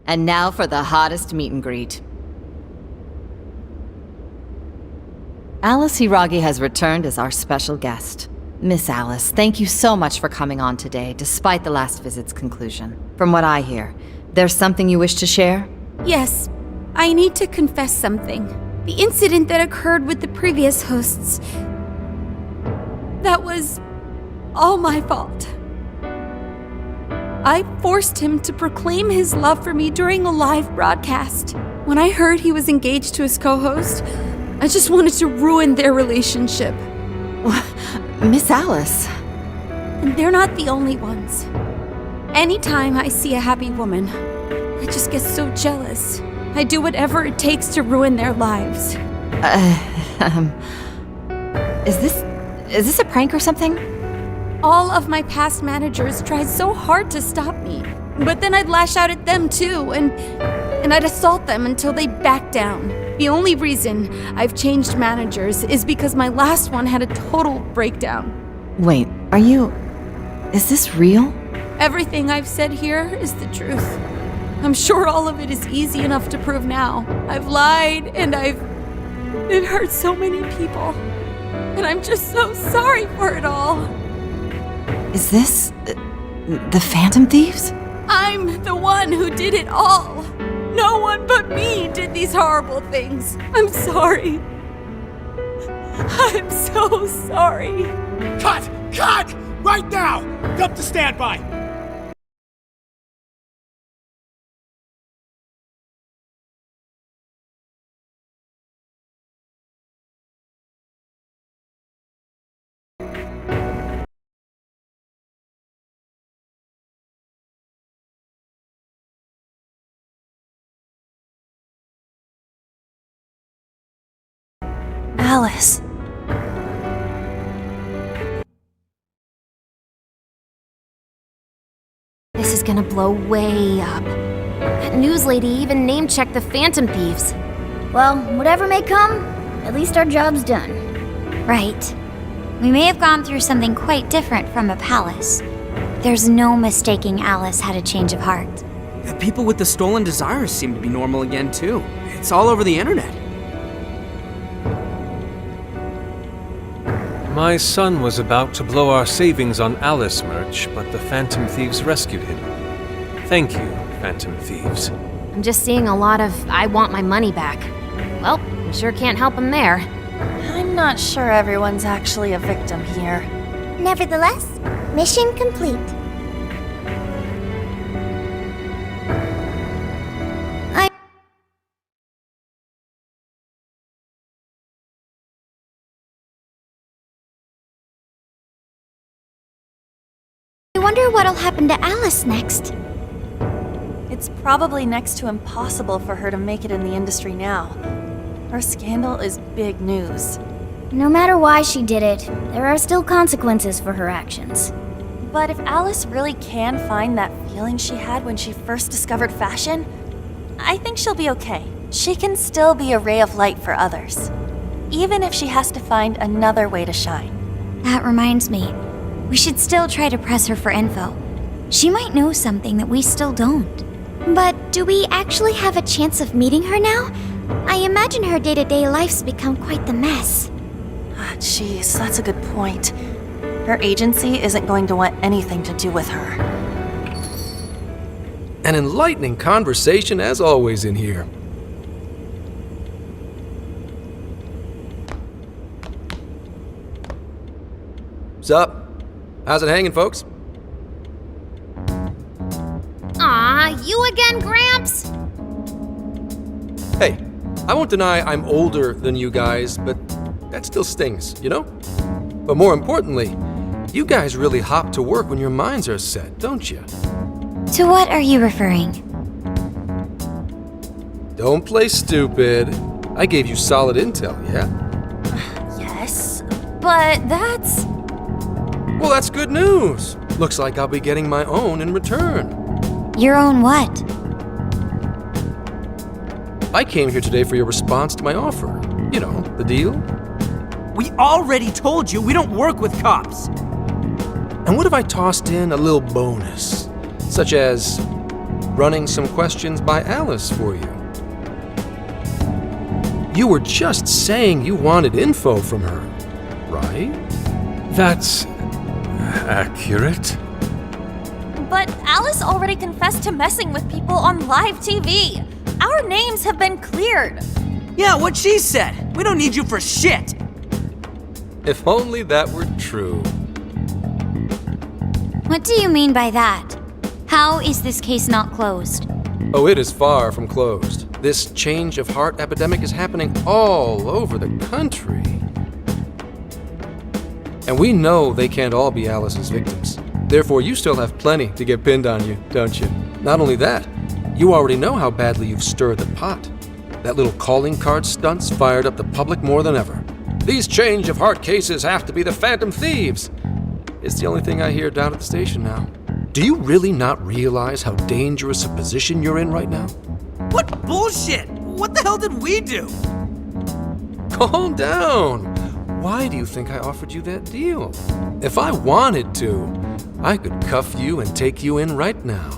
And now for the hottest meet and greet. Alice Hiragi has returned as our special guest. Miss Alice, thank you so much for coming on today, despite the last visit's conclusion. From what I hear, there's something you wish to share? Yes, I need to confess something. The incident that occurred with the previous hosts, that was all my fault. I forced him to proclaim his love for me during a live broadcast. When I heard he was engaged to his co-host, I just wanted to ruin their relationship. Miss Alice. And they're not the only ones. Anytime I see a happy woman, I just get so jealous. I do whatever it takes to ruin their lives. Is this a prank or something? All of my past managers tried so hard to stop me. But then I'd lash out at them too, and I'd assault them until they backed down. The only reason I've changed managers is because my last one had a total breakdown. Wait, is this real? Everything I've said here is the truth. I'm sure all of it is easy enough to prove now. I've lied, and it hurt so many people. And I'm just so sorry for it all. Is this the Phantom Thieves? I'm the one who did it all. No one but me did these horrible things. I'm sorry. I'm so sorry. Cut! Cut! Right now! Up to standby! Alice. This is gonna blow way up. That news lady even name-checked the Phantom Thieves. Well, whatever may come, at least our job's done. Right. We may have gone through something quite different from a palace. There's no mistaking Alice had a change of heart. The people with the stolen desires seem to be normal again, too. It's all over the internet. My son was about to blow our savings on Alice merch, but the Phantom Thieves rescued him. Thank you, Phantom Thieves. I'm just seeing a lot of I want my money back. Well, we sure can't help him there. I'm not sure everyone's actually a victim here. Nevertheless, mission complete. I wonder what'll happen to Alice next. It's probably next to impossible for her to make it in the industry now. Her scandal is big news. No matter why she did it, there are still consequences for her actions. But if Alice really can find that feeling she had when she first discovered fashion, I think she'll be okay. She can still be a ray of light for others, even if she has to find another way to shine. That reminds me, we should still try to press her for info. She might know something that we still don't. But do we actually have a chance of meeting her now? I imagine her day-to-day life's become quite the mess. Jeez, that's a good point. Her agency isn't going to want anything to do with her. An enlightening conversation as always in here. Sup? How's it hanging, folks? Aw, you again, Gramps? Hey, I won't deny I'm older than you guys, but that still stings, you know? But more importantly, you guys really hop to work when your minds are set, don't you? To what are you referring? Don't play stupid. I gave you solid intel, yeah? Yes, but that's... Well, that's good news. Looks like I'll be getting my own in return. Your own what? I came here today for your response to my offer. You know, the deal. We already told you we don't work with cops. And what if I tossed in a little bonus? Such as running some questions by Alice for you. You were just saying you wanted info from her, right? That's accurate. But Alice already confessed to messing with people on live TV. Our names have been cleared. Yeah, what she said. We don't need you for shit. If only that were true. What do you mean by that? How is this case not closed? Oh, it is far from closed. This change of heart epidemic is happening all over the country. And we know they can't all be Alice's victims. Therefore, you still have plenty to get pinned on you, don't you? Not only that, you already know how badly you've stirred the pot. That little calling card stunt's fired up the public more than ever. These change of heart cases have to be the Phantom Thieves. It's the only thing I hear down at the station now. Do you really not realize how dangerous a position you're in right now? What bullshit? What the hell did we do? Calm down. Why do you think I offered you that deal? If I wanted to, I could cuff you and take you in right now.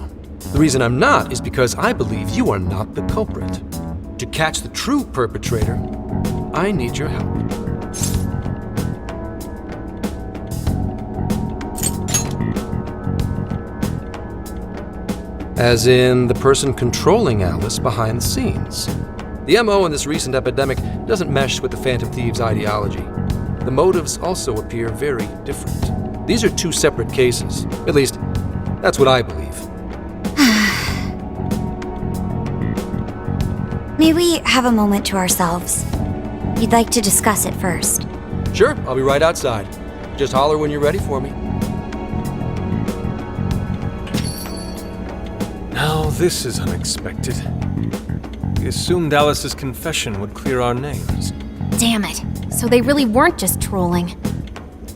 The reason I'm not is because I believe you are not the culprit. To catch the true perpetrator, I need your help. As in the person controlling Alice behind the scenes. The MO in this recent epidemic doesn't mesh with the Phantom Thieves' ideology. The motives also appear very different. These are two separate cases. At least, that's what I believe. May we have a moment to ourselves? You'd like to discuss it first. Sure, I'll be right outside. Just holler when you're ready for me. Now this is unexpected. We assumed Alice's confession would clear our names. Damn it. So they really weren't just trolling.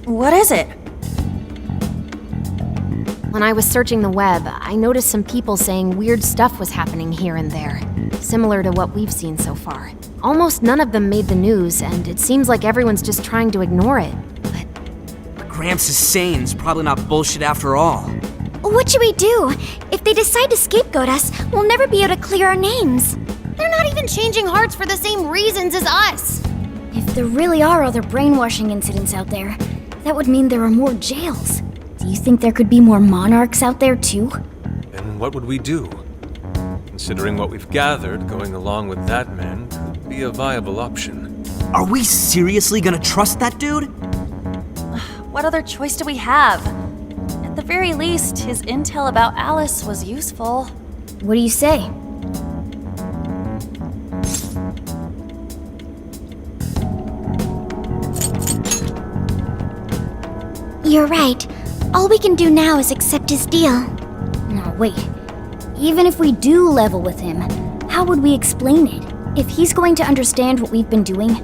What is it? When I was searching the web, I noticed some people saying weird stuff was happening here and there, similar to what we've seen so far. Almost none of them made the news, and it seems like everyone's just trying to ignore it. What Gramps is saying is probably not bullshit after all. What should we do? If they decide to scapegoat us, we'll never be able to clear our names. They're not even changing hearts for the same reasons as us. If there really are other brainwashing incidents out there, that would mean there are more jails. Do you think there could be more monarchs out there too? Then what would we do? Considering what we've gathered, going along with that man could be a viable option. Are we seriously gonna trust that dude? What other choice do we have? At the very least, his intel about Alice was useful. What do you say? You're right. All we can do now is accept his deal. No, wait. Even if we do level with him, how would we explain it? If he's going to understand what we've been doing,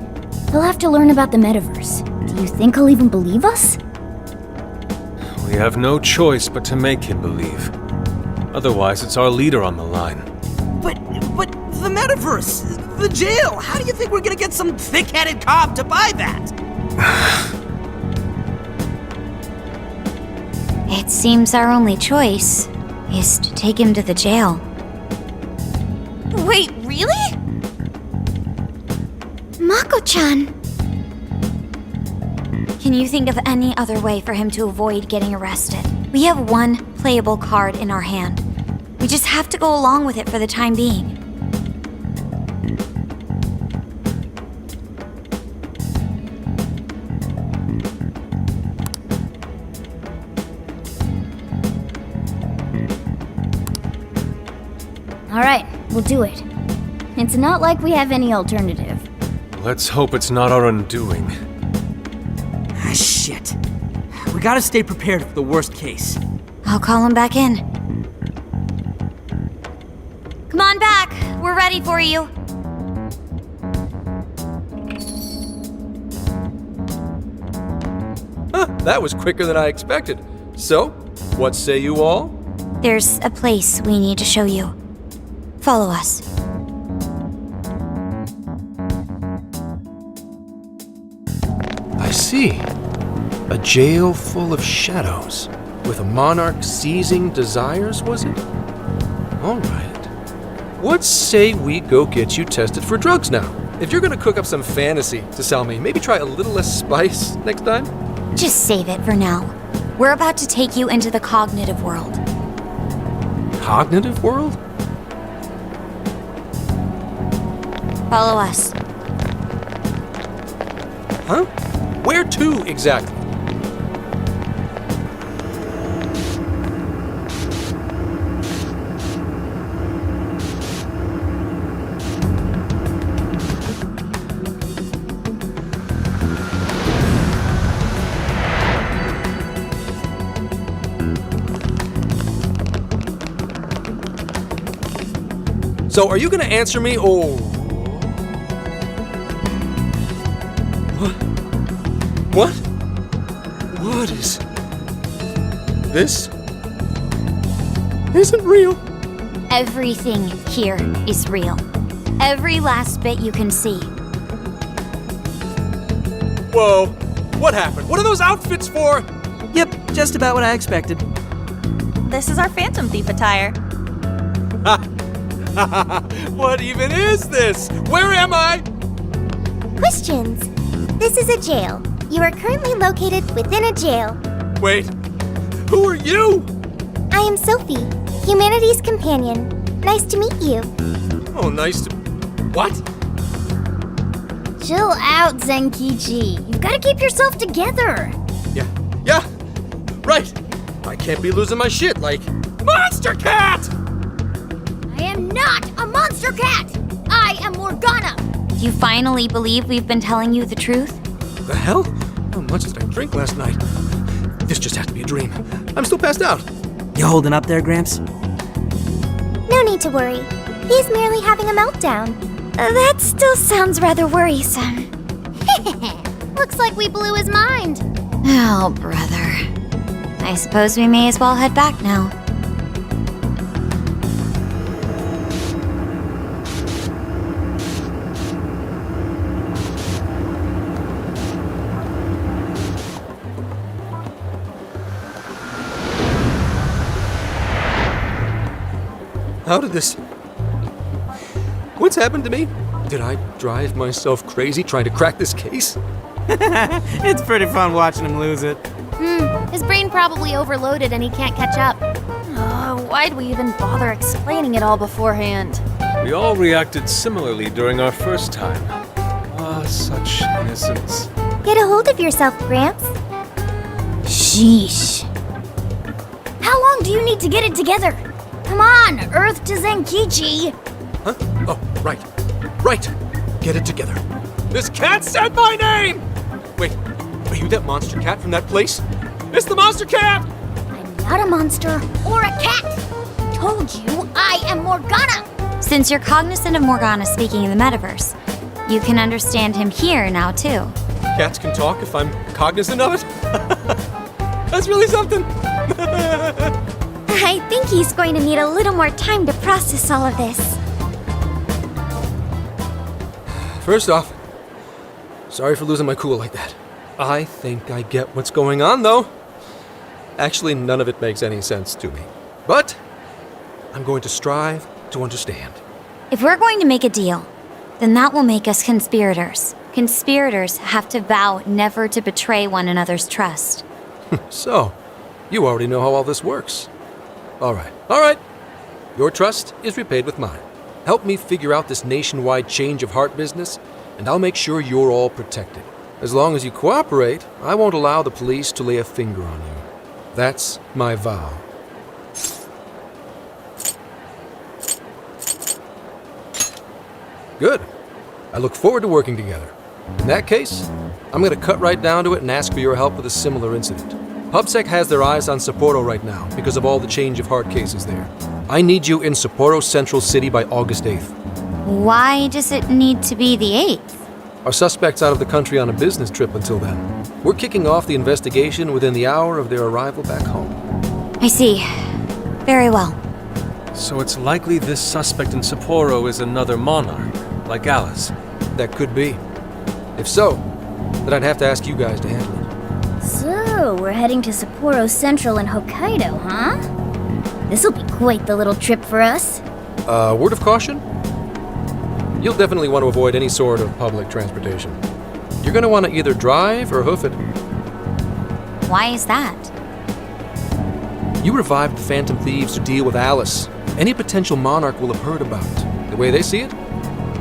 he'll have to learn about the metaverse. Do you think he'll even believe us? We have no choice but to make him believe. Otherwise, it's our leader on the line. But the metaverse, the jail, how do you think we're gonna get some thick-headed cop to buy that? It seems our only choice is to take him to the jail. Wait, really? Mako-chan! Can you think of any other way for him to avoid getting arrested? We have one playable card in our hand. We just have to go along with it for the time being. Alright, we'll do it. It's not like we have any alternative. Let's hope it's not our undoing. Ah, shit. We gotta stay prepared for the worst case. I'll call him back in. Come on back. We're ready for you. Huh, that was quicker than I expected. So, what say you all? There's a place we need to show you. Follow us. I see. A jail full of shadows, with a monarch seizing desires, was it? All right. What say we go get you tested for drugs now? If you're gonna cook up some fantasy to sell me, maybe try a little less spice next time? Just save it for now. We're about to take you into the cognitive world. Cognitive world? Follow us. Huh? Where to exactly? So, are you gonna answer me, or... What? What is... This isn't real. Everything here is real. Every last bit you can see. Whoa. What happened? What are those outfits for? Yep, just about what I expected. This is our Phantom Thief attire. What even is this? Where am I? Questions. This is a jail. You are currently located within a jail. Wait. Who are you? I am Sophie, humanity's companion. Nice to meet you. Oh, nice to... What? Chill out, Zenkichi. You've got to keep yourself together. Yeah. Right. I can't be losing my shit like... Monster Cat! I am not a monster cat. I am Morgana. You finally believe we've been telling you the truth? The hell? How much did I drink last night? This just has to be a dream. I'm still passed out. You holding up there, Gramps? No need to worry. He's merely having a meltdown. That still sounds rather worrisome. Looks like we blew his mind. Oh, brother. I suppose we may as well head back now. How did this... What's happened to me? Did I drive myself crazy trying to crack this case? It's pretty fun watching him lose it. His brain probably overloaded and he can't catch up. Why'd we even bother explaining it all beforehand? We all reacted similarly during our first time. Ah, such innocence. Get a hold of yourself, Gramps. Sheesh. How long do you need to get it together? Come on, Earth to Zenkichi. Huh? Oh, right. Right. Get it together. This cat said my name! Wait, are you that monster cat from that place? It's the monster cat! I'm not a monster or a cat. I told you I am Morgana. Since you're cognizant of Morgana speaking in the metaverse, you can understand him here now, too. Cats can talk if I'm cognizant of it? That's really something! I think he's going to need a little more time to process all of this. First off, sorry for losing my cool like that. I think I get what's going on, though. Actually, none of it makes any sense to me. But I'm going to strive to understand. If we're going to make a deal, then that will make us conspirators. Conspirators have to vow never to betray one another's trust. So, you already know how all this works. All right. Your trust is repaid with mine. Help me figure out this nationwide change of heart business, and I'll make sure you're all protected. As long as you cooperate, I won't allow the police to lay a finger on you. That's my vow. Good. I look forward to working together. In that case, I'm going to cut right down to it and ask for your help with a similar incident. PubSec has their eyes on Sapporo right now because of all the change of heart cases there. I need you in Sapporo Central City by August 8th. Why does it need to be the 8th? Our suspect's out of the country on a business trip until then. We're kicking off the investigation within the hour of their arrival back home. I see. Very well. So it's likely this suspect in Sapporo is another monarch, like Alice. That could be. If so, then I'd have to ask you guys to handle it. So, we're heading to Sapporo Central in Hokkaido, huh? This'll be quite the little trip for us. Word of caution? You'll definitely want to avoid any sort of public transportation. You're going to want to either drive or hoof it. Why is that? You revived the Phantom Thieves to deal with Alice. Any potential monarch will have heard about it. The way they see it,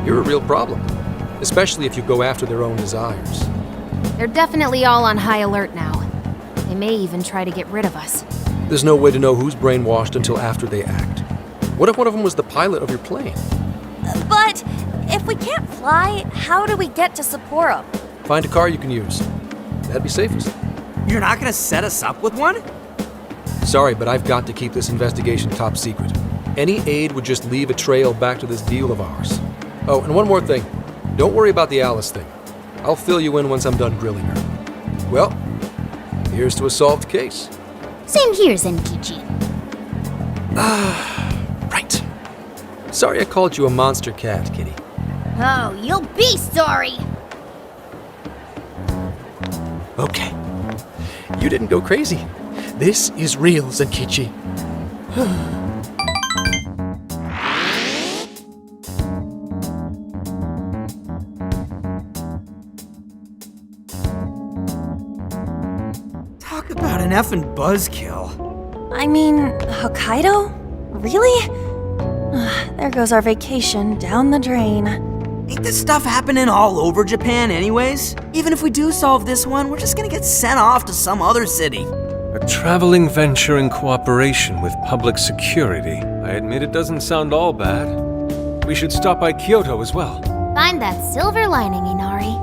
you're a real problem. Especially if you go after their own desires. They're definitely all on high alert now. They may even try to get rid of us. There's no way to know who's brainwashed until after they act. What if one of them was the pilot of your plane? But if we can't fly, how do we get to Sapporo? Find a car you can use. That'd be safest. You're not gonna set us up with one? Sorry, but I've got to keep this investigation top secret. Any aid would just leave a trail back to this deal of ours. Oh, and one more thing. Don't worry about the Alice thing. I'll fill you in once I'm done grilling her. Well, here's to a solved case. Same here, Zenkichi. Right. Sorry I called you a monster cat, kitty. Oh, you'll be sorry! Okay. You didn't go crazy. This is real, Zenkichi. Talk about an effing buzzkill. I mean, Hokkaido? Really? There goes our vacation down the drain. Ain't this stuff happening all over Japan anyways? Even if we do solve this one, we're just gonna get sent off to some other city. A traveling venture in cooperation with public security. I admit it doesn't sound all bad. We should stop by Kyoto as well. Find that silver lining, Inari.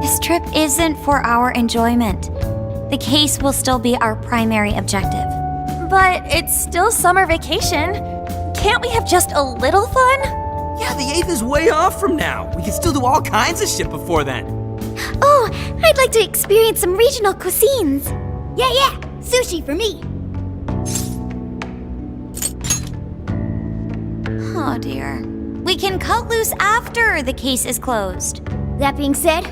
This trip isn't for our enjoyment. The case will still be our primary objective. But it's still summer vacation. Can't we have just a little fun? Yeah, the 8th is way off from now. We can still do all kinds of shit before then. Oh, I'd like to experience some regional cuisines. Yeah, sushi for me. Oh dear. We can cut loose after the case is closed. That being said,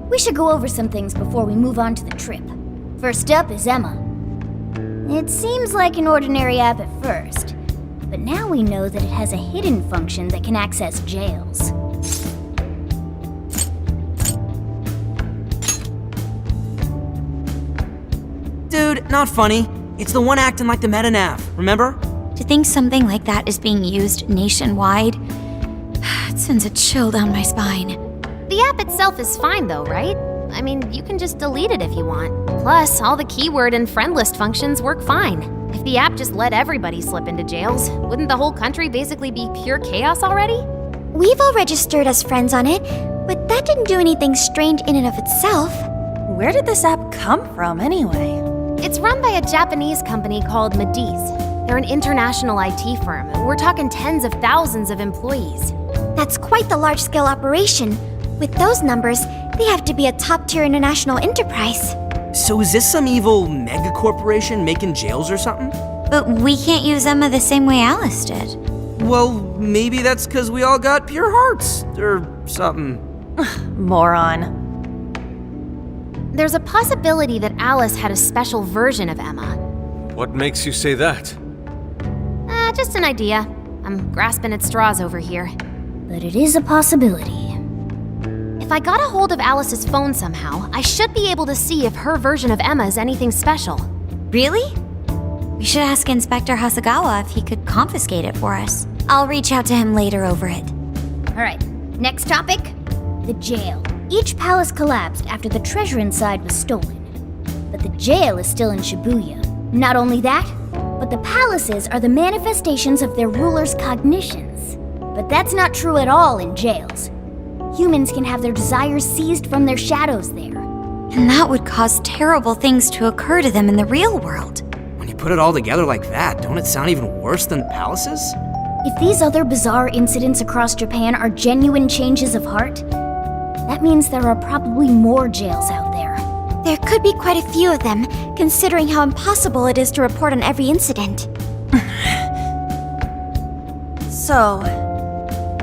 we should go over some things before we move on to the trip. First up is Emma. It seems like an ordinary app at first, but now we know that it has a hidden function that can access jails. Dude, not funny. It's the one acting like the meta-nav, remember? To think something like that is being used nationwide, it sends a chill down my spine. The app itself is fine though, right? I mean, you can just delete it if you want. Plus, all the keyword and friend list functions work fine. If the app just let everybody slip into jails, wouldn't the whole country basically be pure chaos already? We've all registered as friends on it, but that didn't do anything strange in and of itself. Where did this app come from anyway? It's run by a Japanese company called Mediz. They're an international IT firm. We're talking tens of thousands of employees. That's quite the large-scale operation. With those numbers, they have to be a top-tier international enterprise. So is this some evil mega corporation making jails or something? But we can't use Emma the same way Alice did. Well, maybe that's because we all got pure hearts, or something. Moron. There's a possibility that Alice had a special version of Emma. What makes you say that? Just an idea. I'm grasping at straws over here. But it is a possibility. If I got a hold of Alice's phone somehow, I should be able to see if her version of Emma is anything special. Really? We should ask Inspector Hasagawa if he could confiscate it for us. I'll reach out to him later over it. Alright, next topic. The jail. Each palace collapsed after the treasure inside was stolen. But the jail is still in Shibuya. Not only that, but the palaces are the manifestations of their rulers' cognitions. But that's not true at all in jails. Humans can have their desires seized from their shadows there. And that would cause terrible things to occur to them in the real world. When you put it all together like that, don't it sound even worse than the palaces? If these other bizarre incidents across Japan are genuine changes of heart, that means there are probably more jails out there. There could be quite a few of them, considering how impossible it is to report on every incident. So,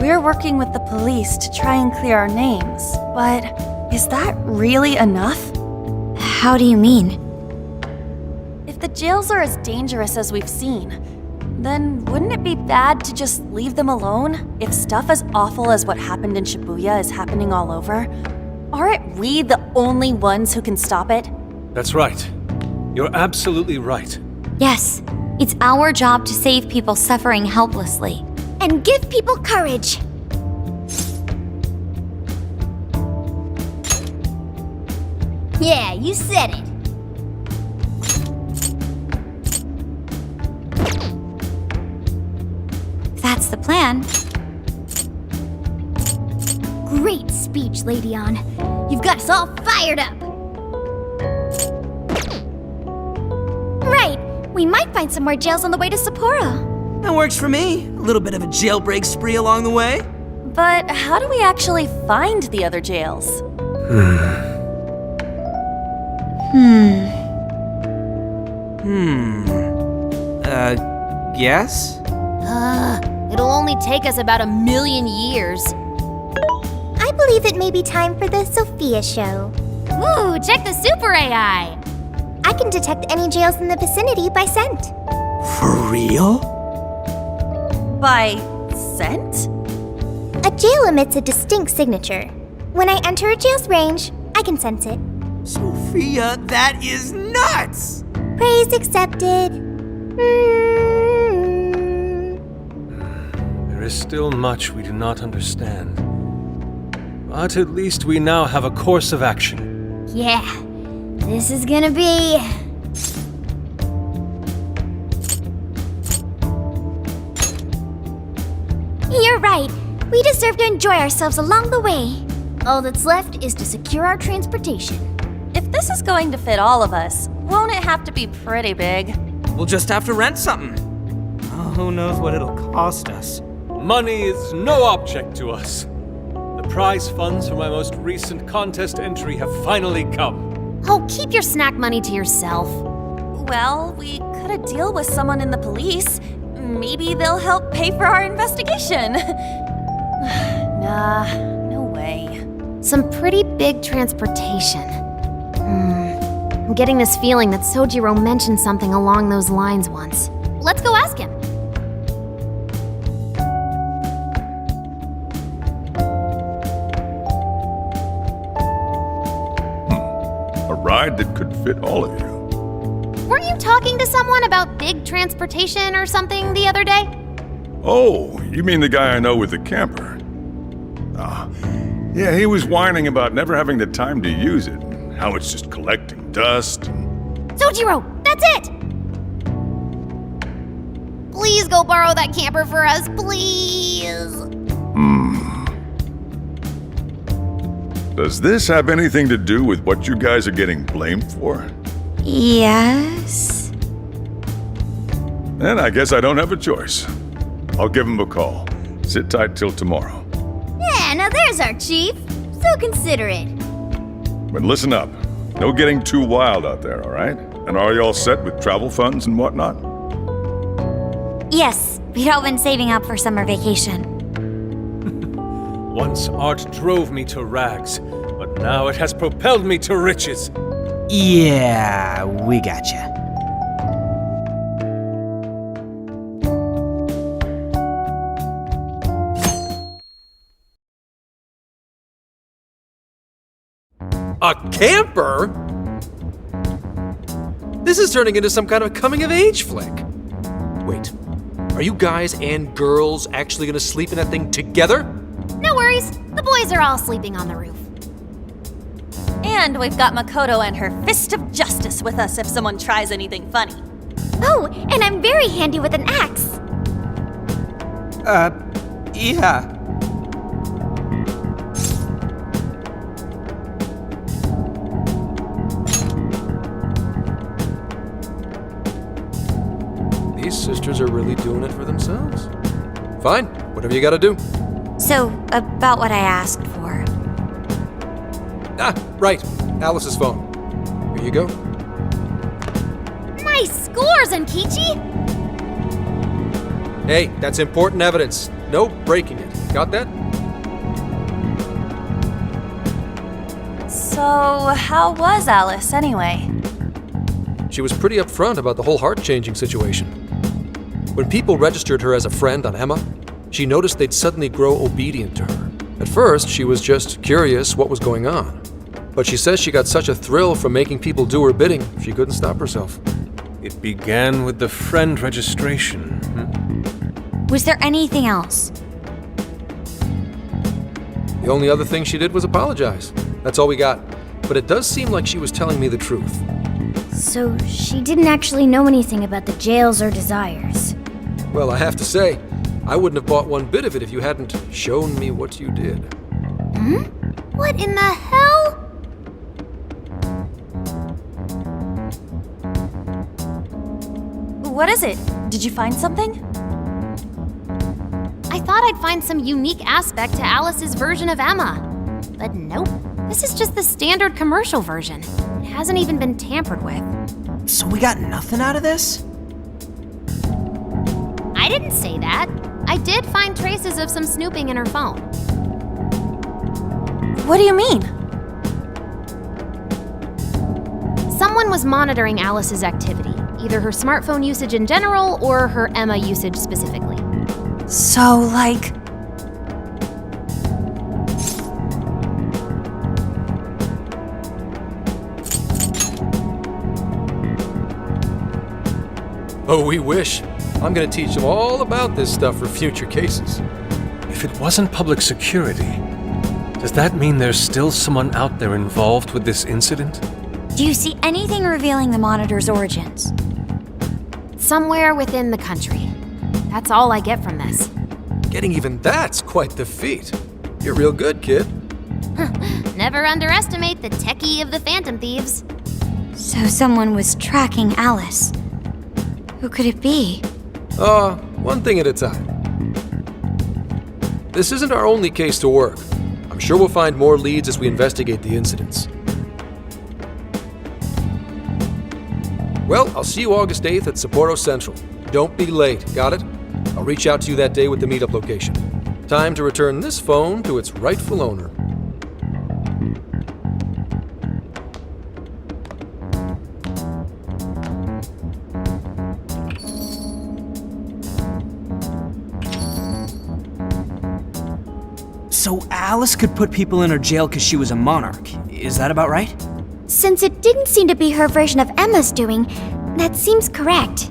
we're working with the police to try and clear our names, but is that really enough? How do you mean? If the jails are as dangerous as we've seen, Then wouldn't it be bad to just leave them alone? If stuff as awful as what happened in Shibuya is happening all over, aren't we the only ones who can stop it? That's right. You're absolutely right. Yes, it's our job to save people suffering helplessly. And give people courage. Yeah, you said it. That's the plan. Great speech, Lady On. You've got us all fired up. Right. We might find some more jails on the way to Sapporo. That works for me. A little bit of a jailbreak spree along the way. But how do we actually find the other jails? Yes? It'll only take us about 1,000,000 years. I believe it may be time for the Sophia show. Ooh, check the super AI! I can detect any jails in the vicinity by scent. For real? By scent? A jail emits a distinct signature. When I enter a jail's range, I can sense it. Sophia, that is nuts! Praise accepted. There is still much we do not understand. But at least we now have a course of action. Yeah, this is gonna be... You're right. We deserve to enjoy ourselves along the way. All that's left is to secure our transportation. If this is going to fit all of us, won't it have to be pretty big? We'll just have to rent something. Oh, who knows what it'll cost us. Money is no object to us. The prize funds for my most recent contest entry have finally come. Oh, keep your snack money to yourself. Well, we could a deal with someone in the police. Maybe they'll help pay for our investigation. Nah, no way. Some pretty big transportation. I'm getting this feeling that Sojiro mentioned something along those lines once. Let's go ask him. A ride that could fit all of you. Weren't you talking to someone about big transportation or something the other day? Oh, you mean the guy I know with the camper? Yeah, he was whining about never having the time to use it, and how it's just collecting dust. Sojiro, that's it! Please go borrow that camper for us, please. Does this have anything to do with what you guys are getting blamed for? Yes? Then I guess I don't have a choice. I'll give him a call. Sit tight till tomorrow. Yeah, now there's our chief. So considerate. But listen up. No getting too wild out there, all right? And are you all set with travel funds and whatnot? Yes, we'd all been saving up for summer vacation. Once art drove me to rags, but now it has propelled me to riches. Yeah, we gotcha. A camper? This is turning into some kind of coming-of-age flick. Wait, are you guys and girls actually gonna sleep in that thing together? No worries, the boys are all sleeping on the roof. And we've got Makoto and her fist of justice with us if someone tries anything funny. Oh, and I'm very handy with an axe. Yeah. These sisters are really doing it for themselves. Fine, whatever you gotta do. So, about what I asked for. Ah, right, Alice's phone. Here you go. Nice scores, Enkichi! Hey, that's important evidence. No breaking it. Got that? So, how was Alice anyway? She was pretty upfront about the whole heart-changing situation. When people registered her as a friend on Emma, she noticed they'd suddenly grow obedient to her. At first, she was just curious what was going on. But she says she got such a thrill from making people do her bidding, she couldn't stop herself. It began with the friend registration. Was there anything else? The only other thing she did was apologize. That's all we got. But it does seem like she was telling me the truth. So she didn't actually know anything about the jails or desires. Well, I have to say, I wouldn't have bought one bit of it if you hadn't shown me what you did. What in the hell? What is it? Did you find something? I thought I'd find some unique aspect to Alice's version of Emma. But nope. This is just the standard commercial version. It hasn't even been tampered with. So we got nothing out of this? I didn't say that. I did find traces of some snooping in her phone. What do you mean? Someone was monitoring Alice's activity, either her smartphone usage in general or her Emma usage specifically. So, like... Oh, we wish. I'm gonna teach them all about this stuff for future cases. If it wasn't public security, does that mean there's still someone out there involved with this incident? Do you see anything revealing the monitor's origins? Somewhere within the country. That's all I get from this. Getting even that's quite the feat. You're real good, kid. Never underestimate the techie of the Phantom Thieves. So someone was tracking Alice. Who could it be? One thing at a time. This isn't our only case to work. I'm sure we'll find more leads as we investigate the incidents. Well, I'll see you August 8th at Sapporo Central. Don't be late, got it? I'll reach out to you that day with the meetup location. Time to return this phone to its rightful owner. So Alice could put people in her jail because she was a monarch. Is that about right? Since it didn't seem to be her version of Emma's doing, that seems correct.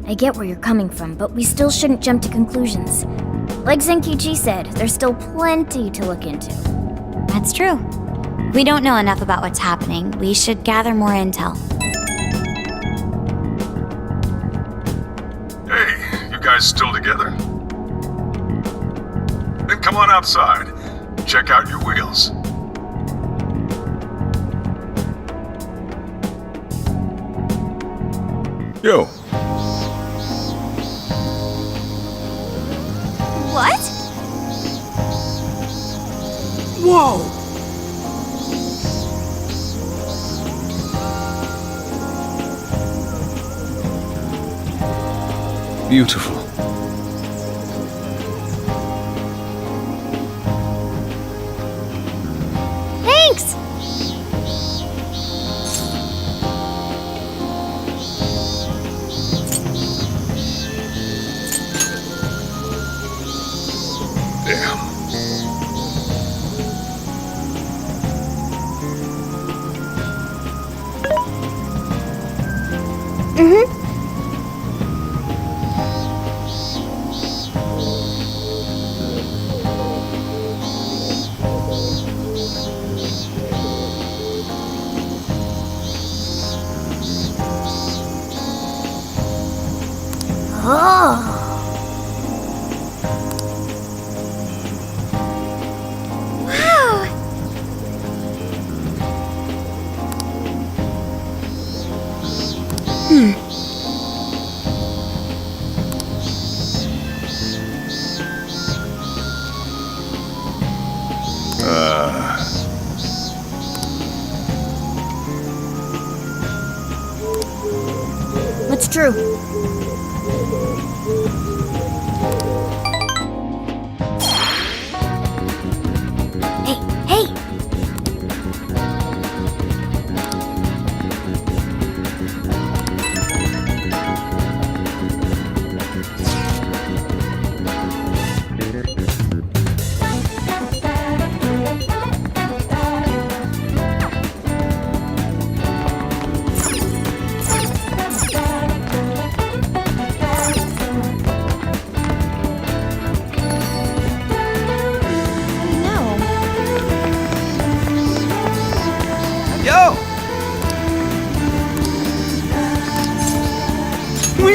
I get where you're coming from, but we still shouldn't jump to conclusions. Like Zenkichi said, there's still plenty to look into. That's true. We don't know enough about what's happening. We should gather more intel. Hey, you guys still together? Then come on outside. Check out your wheels. Yo. What? Whoa! Beautiful. Thanks! Damn. What's true? Hey!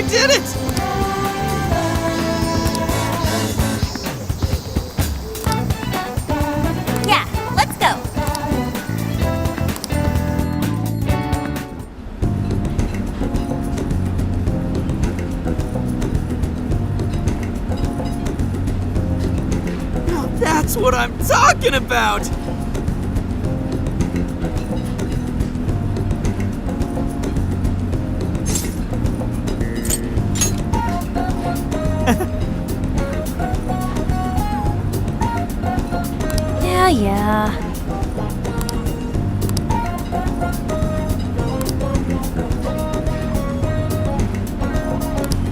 did it! Yeah, let's go. Now that's what I'm talking about! Yeah.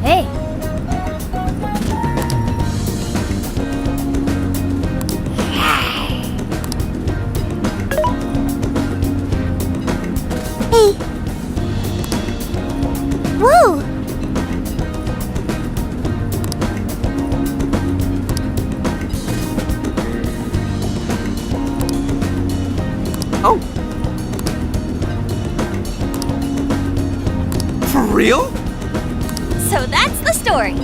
Hey, Hey. Whoa! Oh. For real? So that's the story.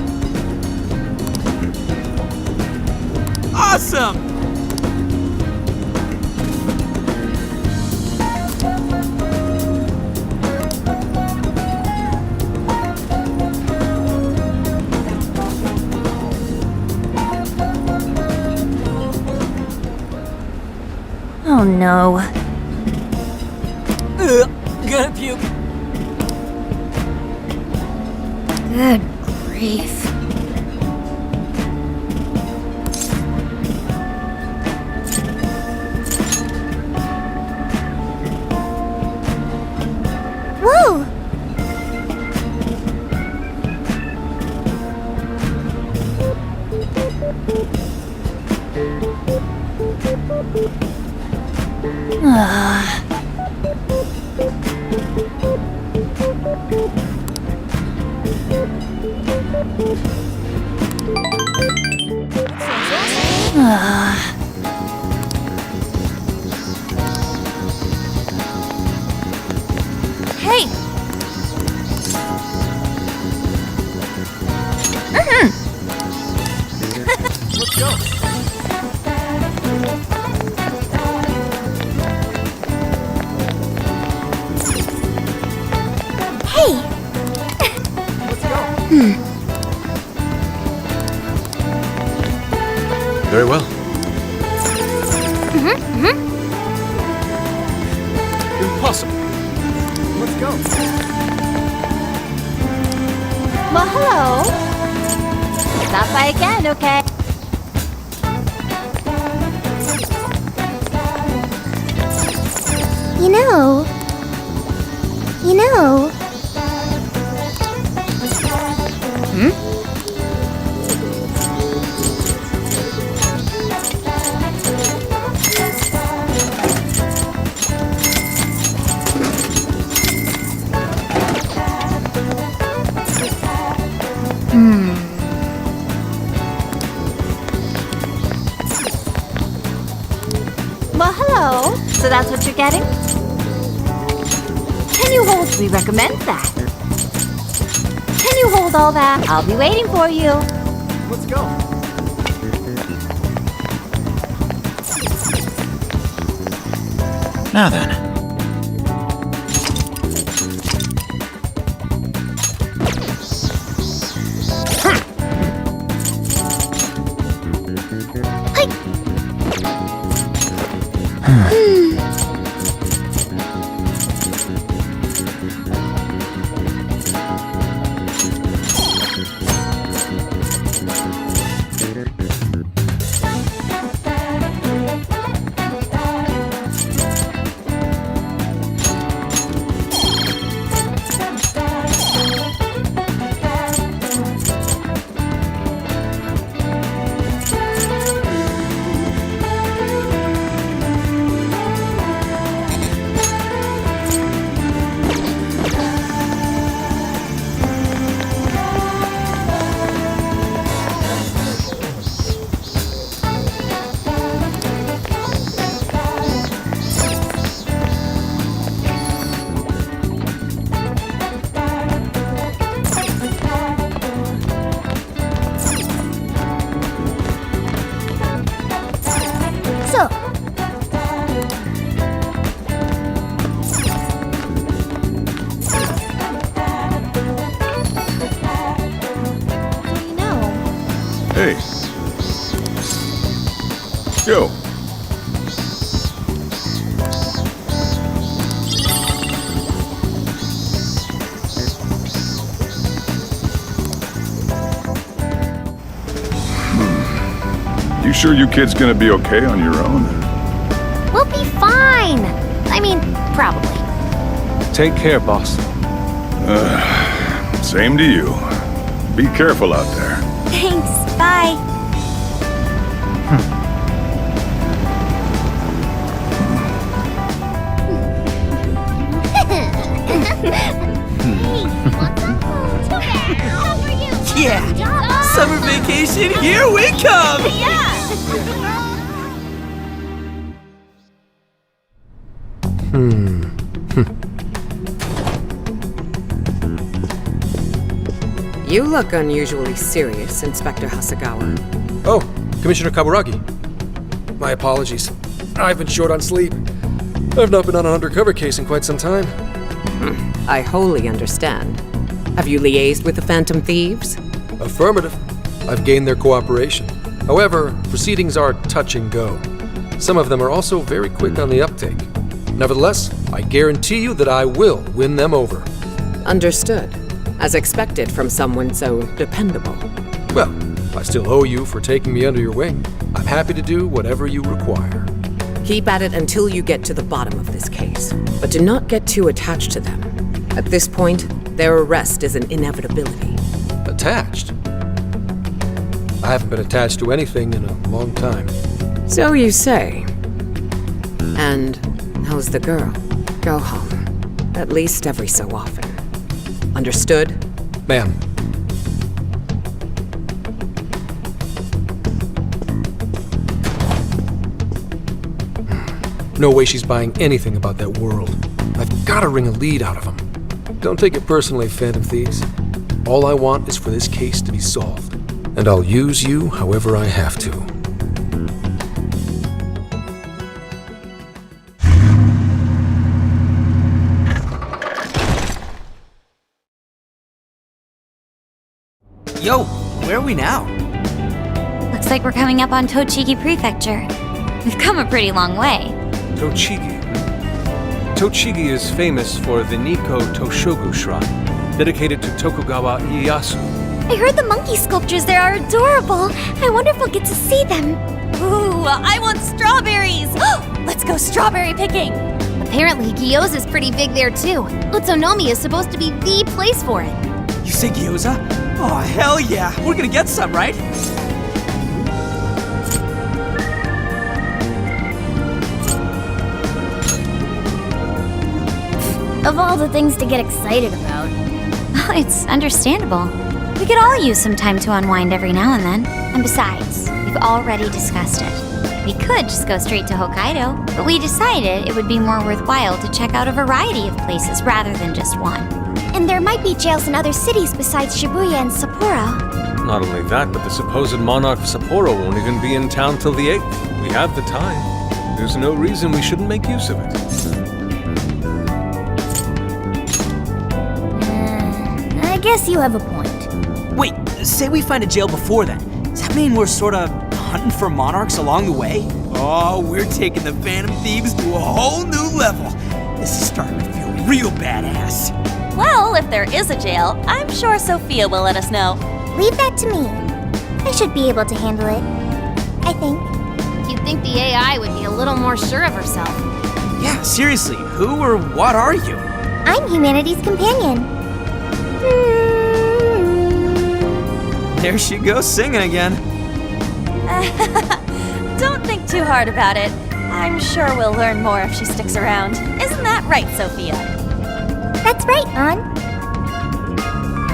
Awesome! Oh no. Gonna puke. good grief. Whoa! Hey! Let's go. Hey! Let's go. Very well. Impossible. Let's go. Well, hello. Stop by again, okay? You know... You know... Well, hello. So that's what you're getting? Can you hold? We recommend that. Can you hold all that? I'll be waiting for you. Let's go. Now then. Hey. Yo. You sure you kids gonna be okay on your own? We'll be fine. I mean, probably. Take care, boss. Same to you. Be careful out there. Thanks, bye. Yeah! Summer vacation, here we come! You look unusually serious, Inspector Hasagawa. Oh, Commissioner Kaburagi. My apologies. I've been short on sleep. I've not been on an undercover case in quite some time. I wholly understand. Have you liaised with the Phantom Thieves? Affirmative. I've gained their cooperation. However, proceedings are touch and go. Some of them are also very quick on the uptake. Nevertheless, I guarantee you that I will win them over. Understood. As expected from someone so dependable. Well, I still owe you for taking me under your wing. I'm happy to do whatever you require. Keep at it until you get to the bottom of this case. But do not get too attached to them. At this point, their arrest is an inevitability. Attached? I haven't been attached to anything in a long time. So you say. And how's the girl? Go home. At least every so often. Understood? Ma'am. No way she's buying anything about that world. I've got to wring a lead out of them. Don't take it personally, Phantom Thieves. All I want is for this case to be solved. And I'll use you however I have to. Yo, where are we now? Looks like we're coming up on Tochigi Prefecture. We've come a pretty long way. Tochigi. Tochigi is famous for the Nikko Toshogu Shrine, dedicated to Tokugawa Ieyasu. I heard the monkey sculptures there are adorable. I wonder if we'll get to see them. Ooh, I want strawberries! Let's go strawberry picking! Apparently, gyoza's pretty big there too. Utsunomiya is supposed to be the place for it. You say gyoza? Oh, hell yeah! We're gonna get some, right? Of all the things to get excited about. Oh, it's understandable. We could all use some time to unwind every now and then. And besides, we've already discussed it. We could just go straight to Hokkaido, but we decided it would be more worthwhile to check out a variety of places rather than just one. And there might be jails in other cities besides Shibuya and Sapporo. Not only that, but the supposed monarch of Sapporo won't even be in town till the 8th. We have the time. There's no reason we shouldn't make use of it. I guess you have a point. Wait, say we find a jail before then. Does that mean we're sorta hunting for monarchs along the way? Oh, we're taking the Phantom Thieves to a whole new level. This is starting to feel real badass. Well, if there is a jail, I'm sure Sophia will let us know. Leave that to me. I should be able to handle it. I think. You'd think the AI would be a little more sure of herself. Yeah, seriously, who or what are you? I'm humanity's companion. There she goes singing again. Don't think too hard about it. I'm sure we'll learn more if she sticks around. Isn't that right, Sophia? That's right, An.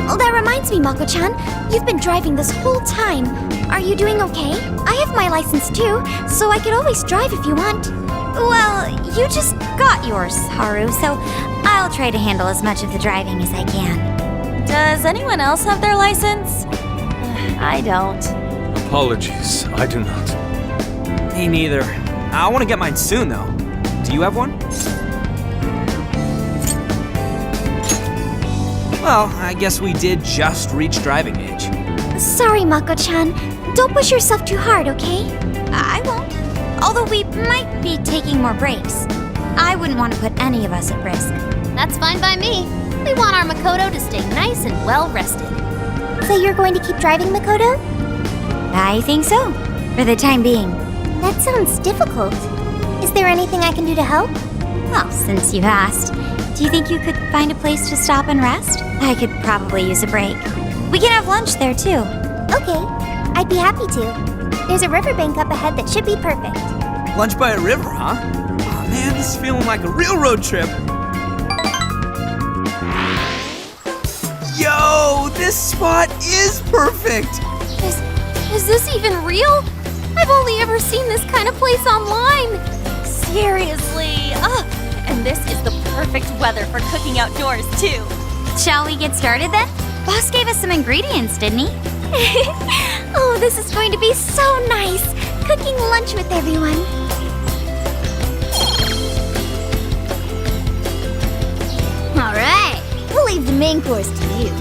Oh, that reminds me, Mako-chan. You've been driving this whole time. Are you doing okay? I have my license too, so I could always drive if you want. Well, you just got yours, Haru, so I'll try to handle as much of the driving as I can. Does anyone else have their license? I don't. Apologies, I do not. Me neither. I want to get mine soon, though. Do you have one? Well, I guess we did just reach driving age. Sorry, Mako-chan. Don't push yourself too hard, okay? I won't. Although we might be taking more breaks. I wouldn't want to put any of us at risk. That's fine by me. We want our Makoto to stay nice and well rested. So you're going to keep driving, Makoto? I think so. For the time being. That sounds difficult. Is there anything I can do to help? Well, since you've asked, do you think you could find a place to stop and rest? I could probably use a break. We can have lunch there, too. Okay, I'd be happy to. There's a riverbank up ahead that should be perfect. Lunch by a river, huh? Oh man, this is feeling like a real road trip. Yo, this spot is perfect! Is this even real? I've only ever seen this kind of place online. Seriously. And this is the perfect weather for cooking outdoors, too. Shall we get started then? Boss gave us some ingredients, didn't he? Oh, this is going to be so nice! Cooking lunch with everyone. Alright, we'll leave the main course to you.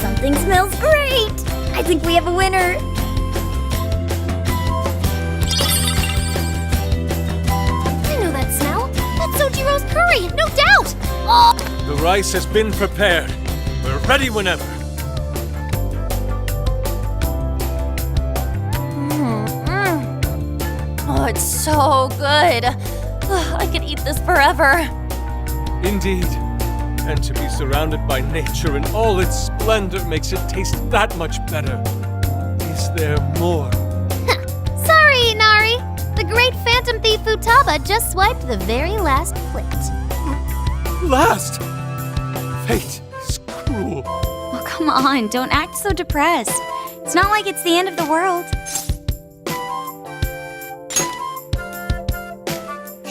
Something smells great! I think we have a winner! I know that smell. That's Sojiro's curry, no doubt! Oh! The rice has been prepared. We're ready whenever. Oh, it's so good. I could eat this forever. Indeed. And to be surrounded by nature in all its splendor makes it taste that much better. Is there more? Sorry, Inari. The great phantom thief Futaba just swiped the very last plate. Last! Fate is cruel. Oh, come on, don't act so depressed. It's not like it's the end of the world.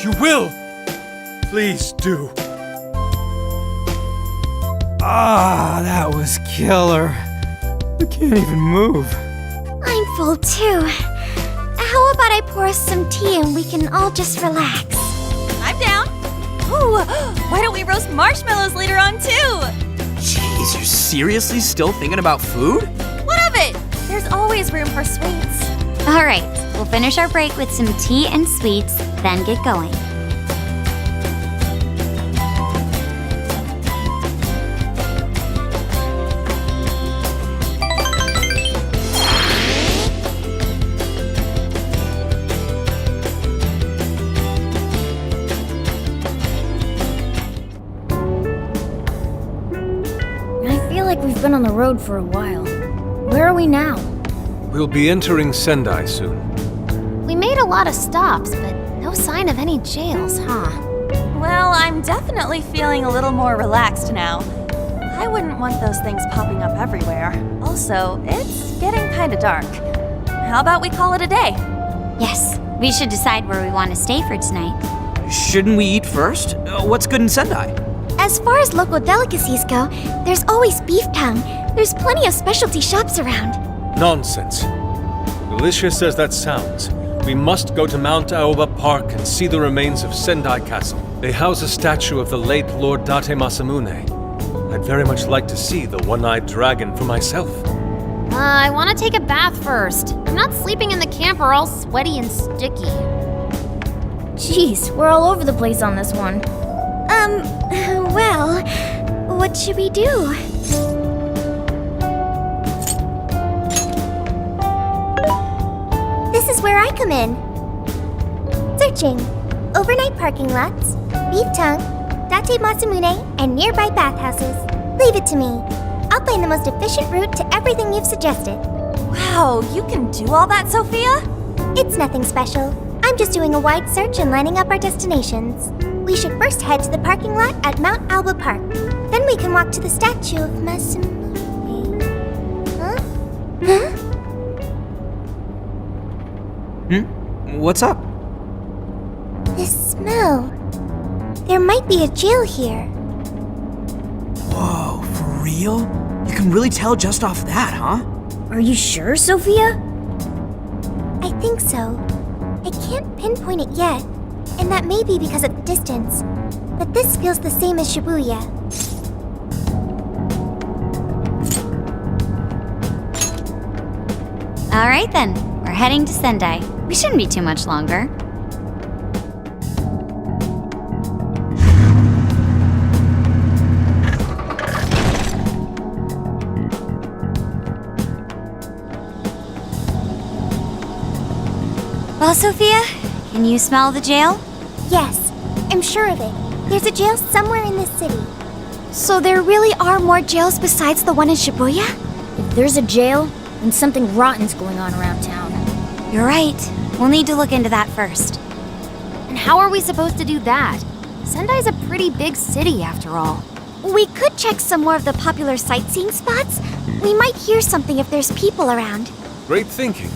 You will! Please do. Ah, that was killer. I can't even move. I'm full too. How about I pour us some tea and we can all just relax? I'm down. Ooh, why don't we roast marshmallows later on, too? Jeez, you're seriously still thinking about food? What of it? There's always room for sweets. Alright, we'll finish our break with some tea and sweets, then get going. We've been on the road for a while. Where are we now? We'll be entering Sendai soon. We made a lot of stops, but no sign of any jails, huh? Well, I'm definitely feeling a little more relaxed now. I wouldn't want those things popping up everywhere. Also, it's getting kinda dark. How about we call it a day? Yes, we should decide where we want to stay for tonight. Shouldn't we eat first? What's good in Sendai? As far as local delicacies go, there's always beef tongue. There's plenty of specialty shops around. Nonsense. Delicious as that sounds, we must go to Mount Aoba Park and see the remains of Sendai Castle. They house a statue of the late Lord Date Masamune. I'd very much like to see the one-eyed dragon for myself. I want to take a bath first. I'm not sleeping in the camper all sweaty and sticky. Jeez, we're all over the place on this one. Well, what should we do? This is where I come in. Searching. Overnight parking lots, beef tongue, Date Masamune, and nearby bathhouses. Leave it to me. I'll find the most efficient route to everything you've suggested. Wow, you can do all that, Sophia? It's nothing special. I'm just doing a wide search and lining up our destinations. We should first head to the parking lot at Mount Alba Park. Then we can walk to the statue of Masamune. Huh? What's up? This smell. There might be a jail here. Whoa, for real? You can really tell just off that, huh? Are you sure, Sophia? I think so. I can't pinpoint it yet, and that may be because of the distance. But this feels the same as Shibuya. Alright then, we're heading to Sendai. We shouldn't be too much longer. Well, Sophia, can you smell the jail? Yes, I'm sure of it. There's a jail somewhere in this city. So there really are more jails besides the one in Shibuya? If there's a jail, then something rotten's going on around town. You're right. We'll need to look into that first. And how are we supposed to do that? Sendai's a pretty big city, after all. We could check some more of the popular sightseeing spots. We might hear something if there's people around. Great thinking.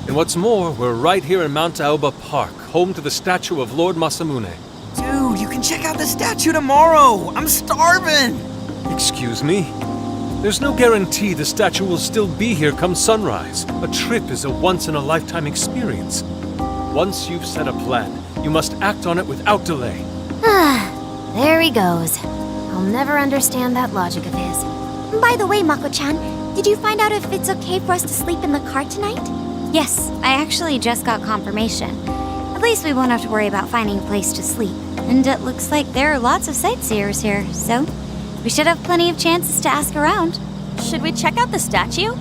And what's more, we're right here in Mount Aoba Park, home to the statue of Lord Masamune. Dude, you can check out the statue tomorrow! I'm starving! Excuse me? There's no guarantee the statue will still be here come sunrise. A trip is a once-in-a-lifetime experience. Once you've set a plan, you must act on it without delay. There he goes. I'll never understand that logic of his. By the way, Mako-chan, did you find out if it's okay for us to sleep in the car tonight? Yes, I actually just got confirmation. At least we won't have to worry about finding a place to sleep. And it looks like there are lots of sightseers here, so we should have plenty of chances to ask around. Should we check out the statue?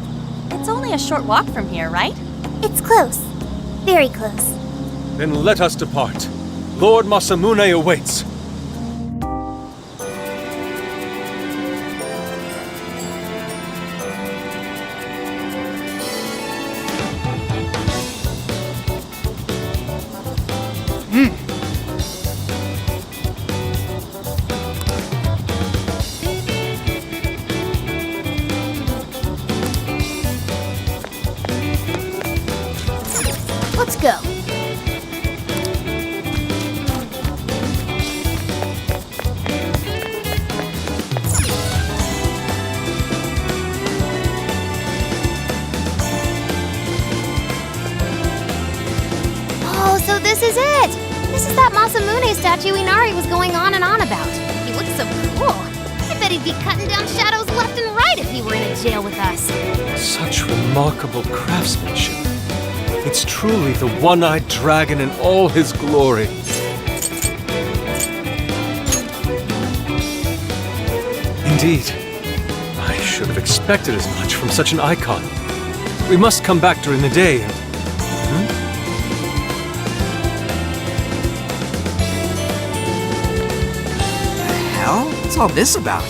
It's only a short walk from here, right? It's close. Very close. Then let us depart. Lord Masamune awaits. Let's go. Oh, so this is it! This is that Masamune statue Inari was going on and on about. He looks so cool. I bet he'd be cutting down shadows left and right if he were in a jail with us. Such remarkable craftsmanship. It's truly the one-eyed dragon in all his glory. Indeed. I should have expected as much from such an icon. We must come back during the day and... The hell? What's all this about?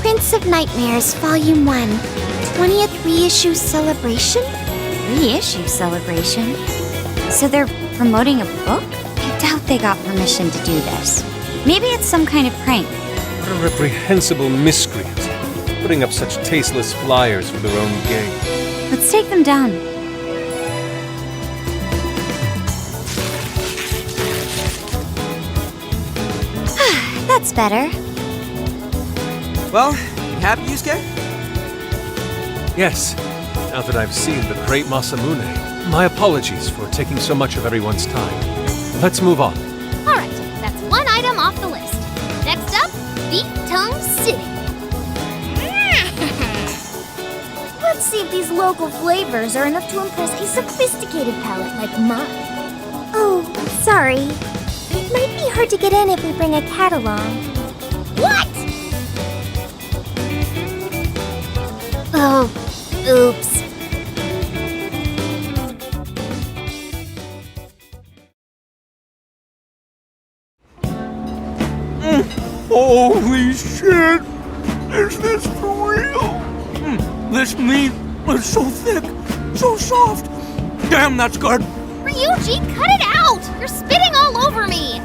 Prince of Nightmares, Volume 1. 20th reissue celebration? Reissue celebration? So they're promoting a book? I doubt they got permission to do this. Maybe it's some kind of prank. What a reprehensible miscreant, putting up such tasteless flyers for their own gain. Let's take them down. That's better. Well, you happy, Yusuke? Yes, now that I've seen the great Masamune, my apologies for taking so much of everyone's time. Let's move on. All right, that's one item off the list. Next up, Beef Tongue City. Let's see if these local flavors are enough to impress a sophisticated palate like mine. Oh, sorry. It might be hard to get in if we bring a cat along. What? Oh, oops. Holy shit! Is this for real? This meat is so thick, so soft. Damn, that's good. Ryuji, cut it out! You're spitting all over me!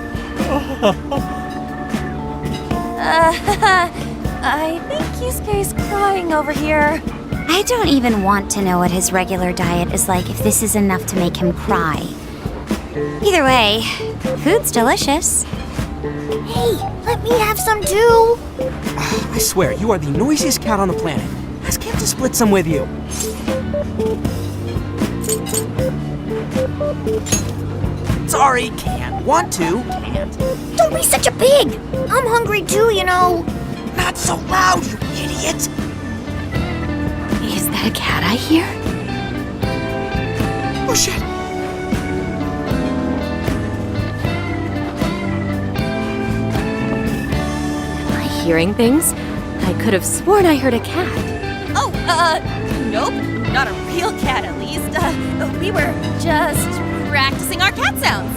I think Yusuke's crying over here. I don't even want to know what his regular diet is like if this is enough to make him cry. Either way, food's delicious. Hey, let me have some too. I swear, you are the noisiest cat on the planet. Ask him to split some with you. Sorry, can't. Want to, can't. Don't be such a pig. I'm hungry too, you know. Not so loud, you idiot! Is that a cat I hear? Oh shit! Am I hearing things? I could have sworn I heard a cat. Oh, nope. Not a real cat, at least. We were just practicing our cat sounds.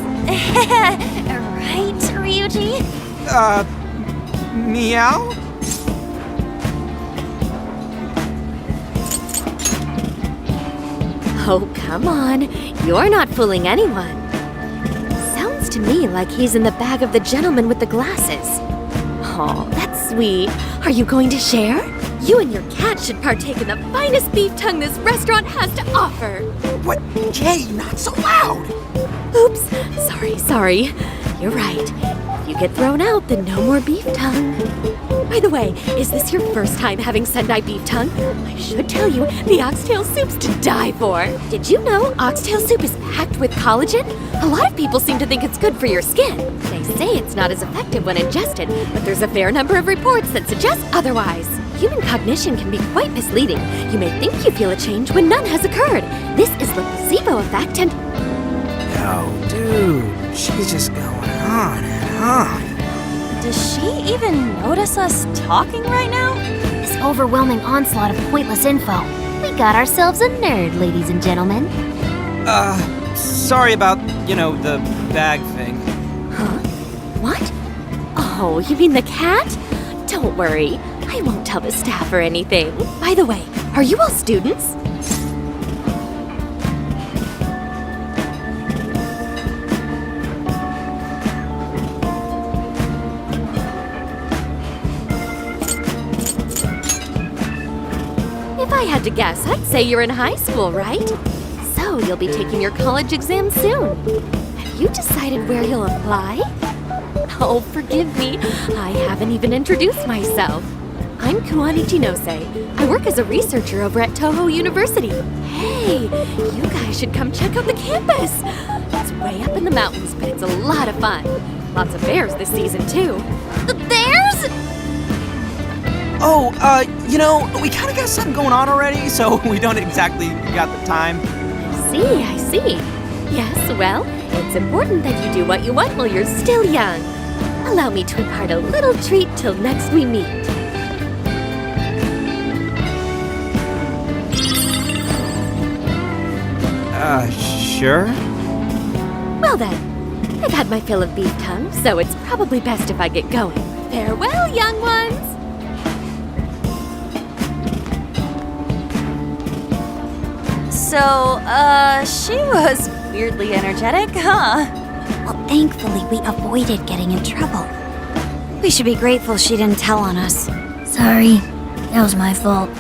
Right, Ryuji? Meow? Oh, come on. You're not fooling anyone. Sounds to me like he's in the bag of the gentleman with the glasses. Oh, that's sweet. Are you going to share? You and your cat should partake in the finest beef tongue this restaurant has to offer. What? Jay, not so loud! Oops. Sorry. You're right. If you get thrown out, then no more beef tongue. By the way, is this your first time having Sendai beef tongue? I should tell you, the oxtail soup's to die for. Did you know oxtail soup is packed with collagen? A lot of people seem to think it's good for your skin. They say it's not as effective when ingested, but there's a fair number of reports that suggest otherwise. Human cognition can be quite misleading. You may think you feel a change when none has occurred. This is the placebo effect and... No, dude, she's just going on and on. Does she even notice us talking right now? This overwhelming onslaught of pointless info. We got ourselves a nerd, ladies and gentlemen. Sorry about, the bag thing. Huh? What? Oh, you mean the cat? Don't worry. I won't tell the staff or anything. By the way, are you all students? If I had to guess, I'd say you're in high school, right? So you'll be taking your college exam soon. Have you decided where you'll apply? Oh, forgive me. I haven't even introduced myself. I'm Kuani Chinose. I work as a researcher over at Toho University. Hey, you guys should come check out the campus. It's way up in the mountains, but it's a lot of fun. Lots of bears this season, too. The bears? Oh, we kind of got something going on already, so we don't exactly got the time. I see. Yes, well, it's important that you do what you want while you're still young. Allow me to impart a little treat till next we meet. Sure? Well then, I've had my fill of beef tongue, so it's probably best if I get going. Farewell, young ones! So, she was weirdly energetic, huh? Well, thankfully, we avoided getting in trouble. We should be grateful she didn't tell on us. Sorry, that was my fault.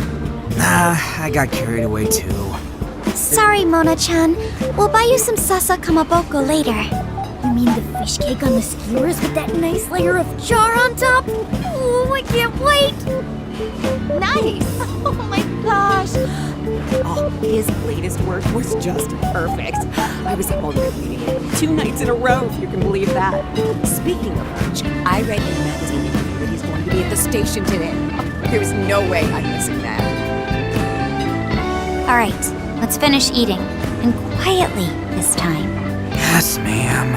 I got carried away too. Sorry, Mona-chan. We'll buy you some sasa kamaboko later. You mean the fish cake on the skewers with that nice layer of char on top? Oh, I can't wait! Nice! Oh my gosh! Oh, his latest work was just perfect. I was already reading it 2 nights in a row, if you can believe that. Speaking of which, I read in a magazine interview that he's going to be at the station today. There's no way I'm missing that. All right, let's finish eating. And quietly this time. Yes, ma'am.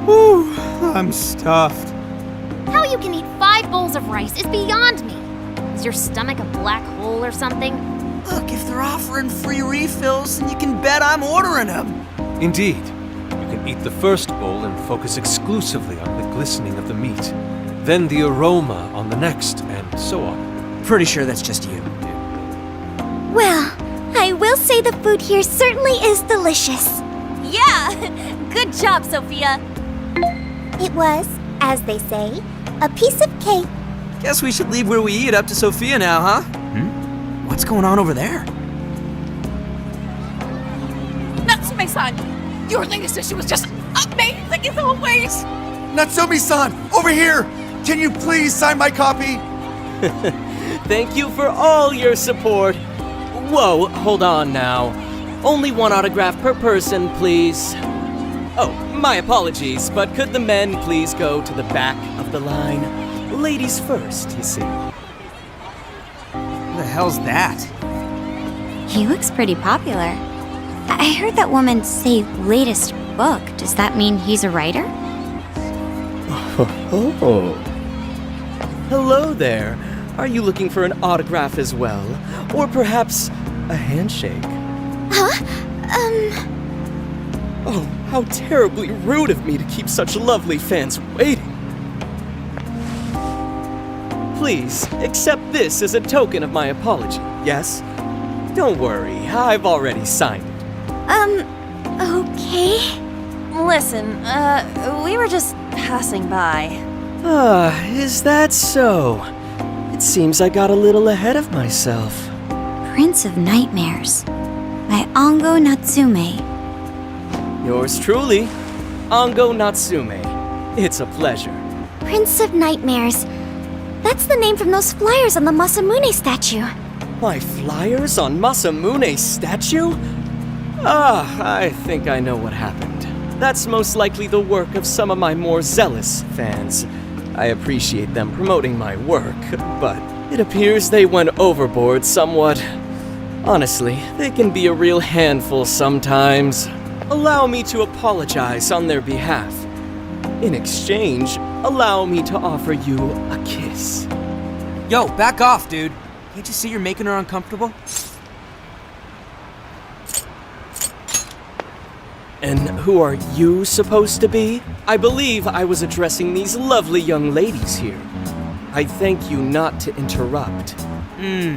Whew, I'm stuffed. How you can eat 5 bowls of rice is beyond me. Is your stomach a black hole or something? Look, if they're offering free refills, then you can bet I'm ordering them. Indeed. You can eat the first bowl and focus exclusively on the glistening of the meat, then the aroma on the next, and so on. Pretty sure that's just you. Well, must say the food here certainly is delicious. Yeah! Good job, Sophia. It was, as they say, a piece of cake. Guess we should leave where we eat up to Sophia now, huh? What's going on over there? Natsume-san, your latest issue was just amazing as always. Natsumi-san, over here! Can you please sign my copy? Thank you for all your support. Whoa, hold on now. Only one autograph per person, please. Oh, my apologies, but could the men please go to the back of the line? Ladies first, you see. Who the hell's that? He looks pretty popular. I heard that woman say latest book. Does that mean he's a writer? Oh. Hello there. Are you looking for an autograph as well? Or perhaps a handshake? Huh? Oh, how terribly rude of me to keep such lovely fans waiting. Please, accept this as a token of my apology, yes? Don't worry, I've already signed it. Okay. Listen, we were just passing by. Is that so? It seems I got a little ahead of myself. Prince of Nightmares by Ongo Natsume. Yours truly, Ongo Natsume. It's a pleasure. Prince of Nightmares. That's the name from those flyers on the Masamune statue. My flyers on Masamune's statue? I think I know what happened. That's most likely the work of some of my more zealous fans. I appreciate them promoting my work, but it appears they went overboard somewhat. Honestly, they can be a real handful sometimes. Allow me to apologize on their behalf. In exchange, allow me to offer you a kiss. Yo, back off, dude. Can't you see you're making her uncomfortable? And who are you supposed to be? I believe I was addressing these lovely young ladies here. I thank you not to interrupt.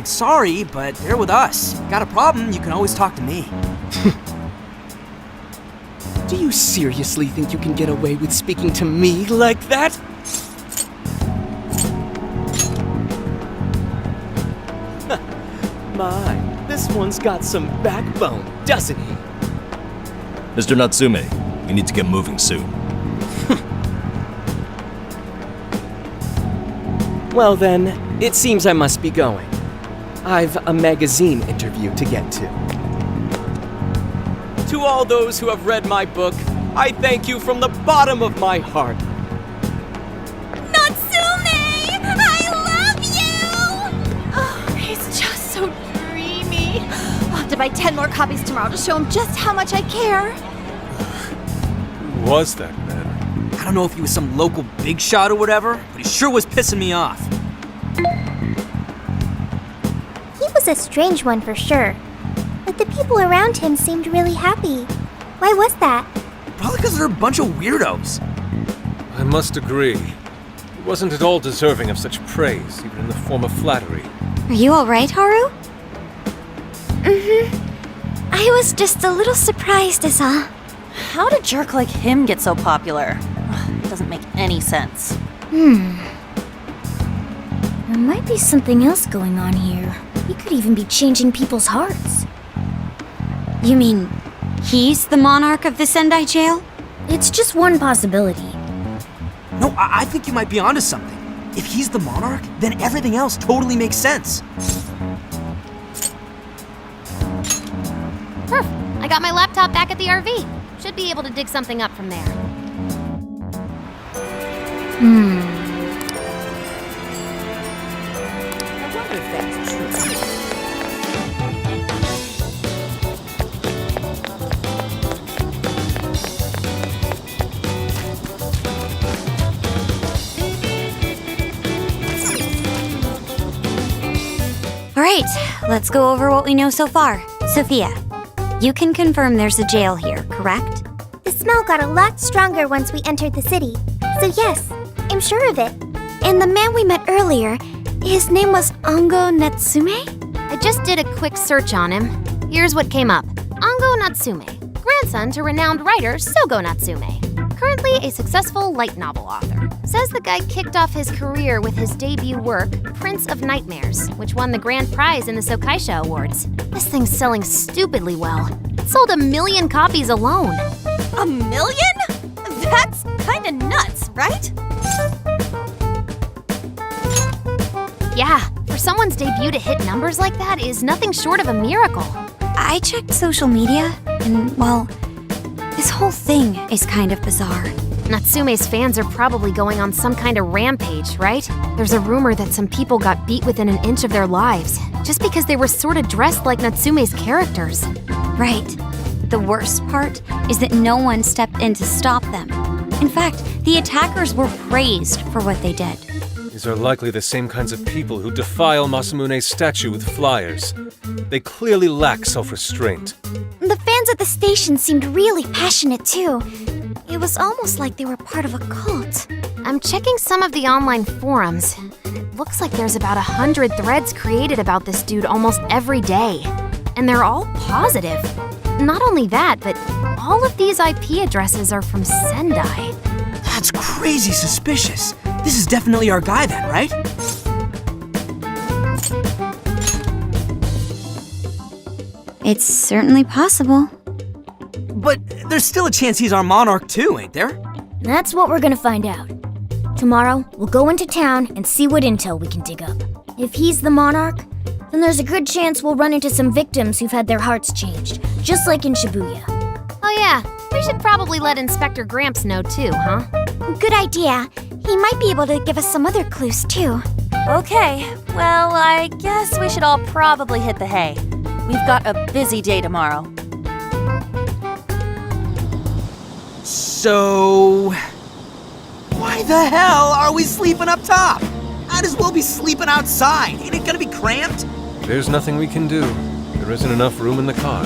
Sorry, but they're with us. Got a problem, you can always talk to me. Do you seriously think you can get away with speaking to me like that? My, this one's got some backbone, doesn't he? Mr. Natsume, we need to get moving soon. Well then, it seems I must be going. I've a magazine interview to get to. To all those who have read my book, I thank you from the bottom of my heart. Natsume! I love you! Oh, he's just so dreamy. I'll have to buy 10 more copies tomorrow to show him just how much I care. Who was that man? I don't know if he was some local big shot or whatever, but he sure was pissing me off. He was a strange one for sure. But the people around him seemed really happy. Why was that? Probably because they're a bunch of weirdos. I must agree. He wasn't at all deserving of such praise, even in the form of flattery. Are you alright, Haru? I was just a little surprised is all. How did a jerk like him get so popular? Ugh, it doesn't make any sense. There might be something else going on here. He could even be changing people's hearts. You mean he's the monarch of the Sendai jail? It's just one possibility. No, I think you might be onto something. If he's the monarch, then everything else totally makes sense. Perf, I got my laptop back at the RV. Should be able to dig something up from there. I wonder if that's true. Alright, let's go over what we know so far. Sophia, you can confirm there's a jail here, correct? The smell got a lot stronger once we entered the city. So yes, I'm sure of it. And the man we met earlier, his name was Ongo Natsume? I just did a quick search on him. He Here's what came up. Ango Natsume, grandson to renowned writer Sogo Natsume. Currently a successful light novel author. Says the guy kicked off his career with his debut work, Prince of Nightmares, which won the grand prize in the Sokaisha Awards. This thing's selling stupidly well. It sold 1 million copies alone. 1 million? That's kinda nuts, right? Yeah, for someone's debut to hit numbers like that is nothing short of a miracle. I checked social media, and, well, this whole thing is kind of bizarre. Natsume's fans are probably going on some kind of rampage, right? There's a rumor that some people got beat within an inch of their lives, just because they were sort of dressed like Natsume's characters. Right. The worst part is that no one stepped in to stop them. In fact, the attackers were praised for what they did. These are likely the same kinds of people who defile Masamune's statue with flyers. They clearly lack self-restraint. The fans at the station seemed really passionate too. It was almost like they were part of a cult. I'm checking some of the online forums. It looks like there's about 100 threads created about this dude almost every day. And they're all positive. Not only that, but all of these IP addresses are from Sendai. That's crazy suspicious. This is definitely our guy then, right? It's certainly possible. But there's still a chance he's our monarch too, ain't there? That's what we're gonna find out. Tomorrow, we'll go into town and see what intel we can dig up. If he's the monarch, then there's a good chance we'll run into some victims who've had their hearts changed, just like in Shibuya. Oh yeah, we should probably let Inspector Gramps know too, huh? Good idea. He might be able to give us some other clues too. Okay, well, I guess we should all probably hit the hay. We've got a busy day tomorrow. So... why the hell are we sleeping up top? Might as well be sleeping outside. Ain't it gonna be cramped? There's nothing we can do. There isn't enough room in the car.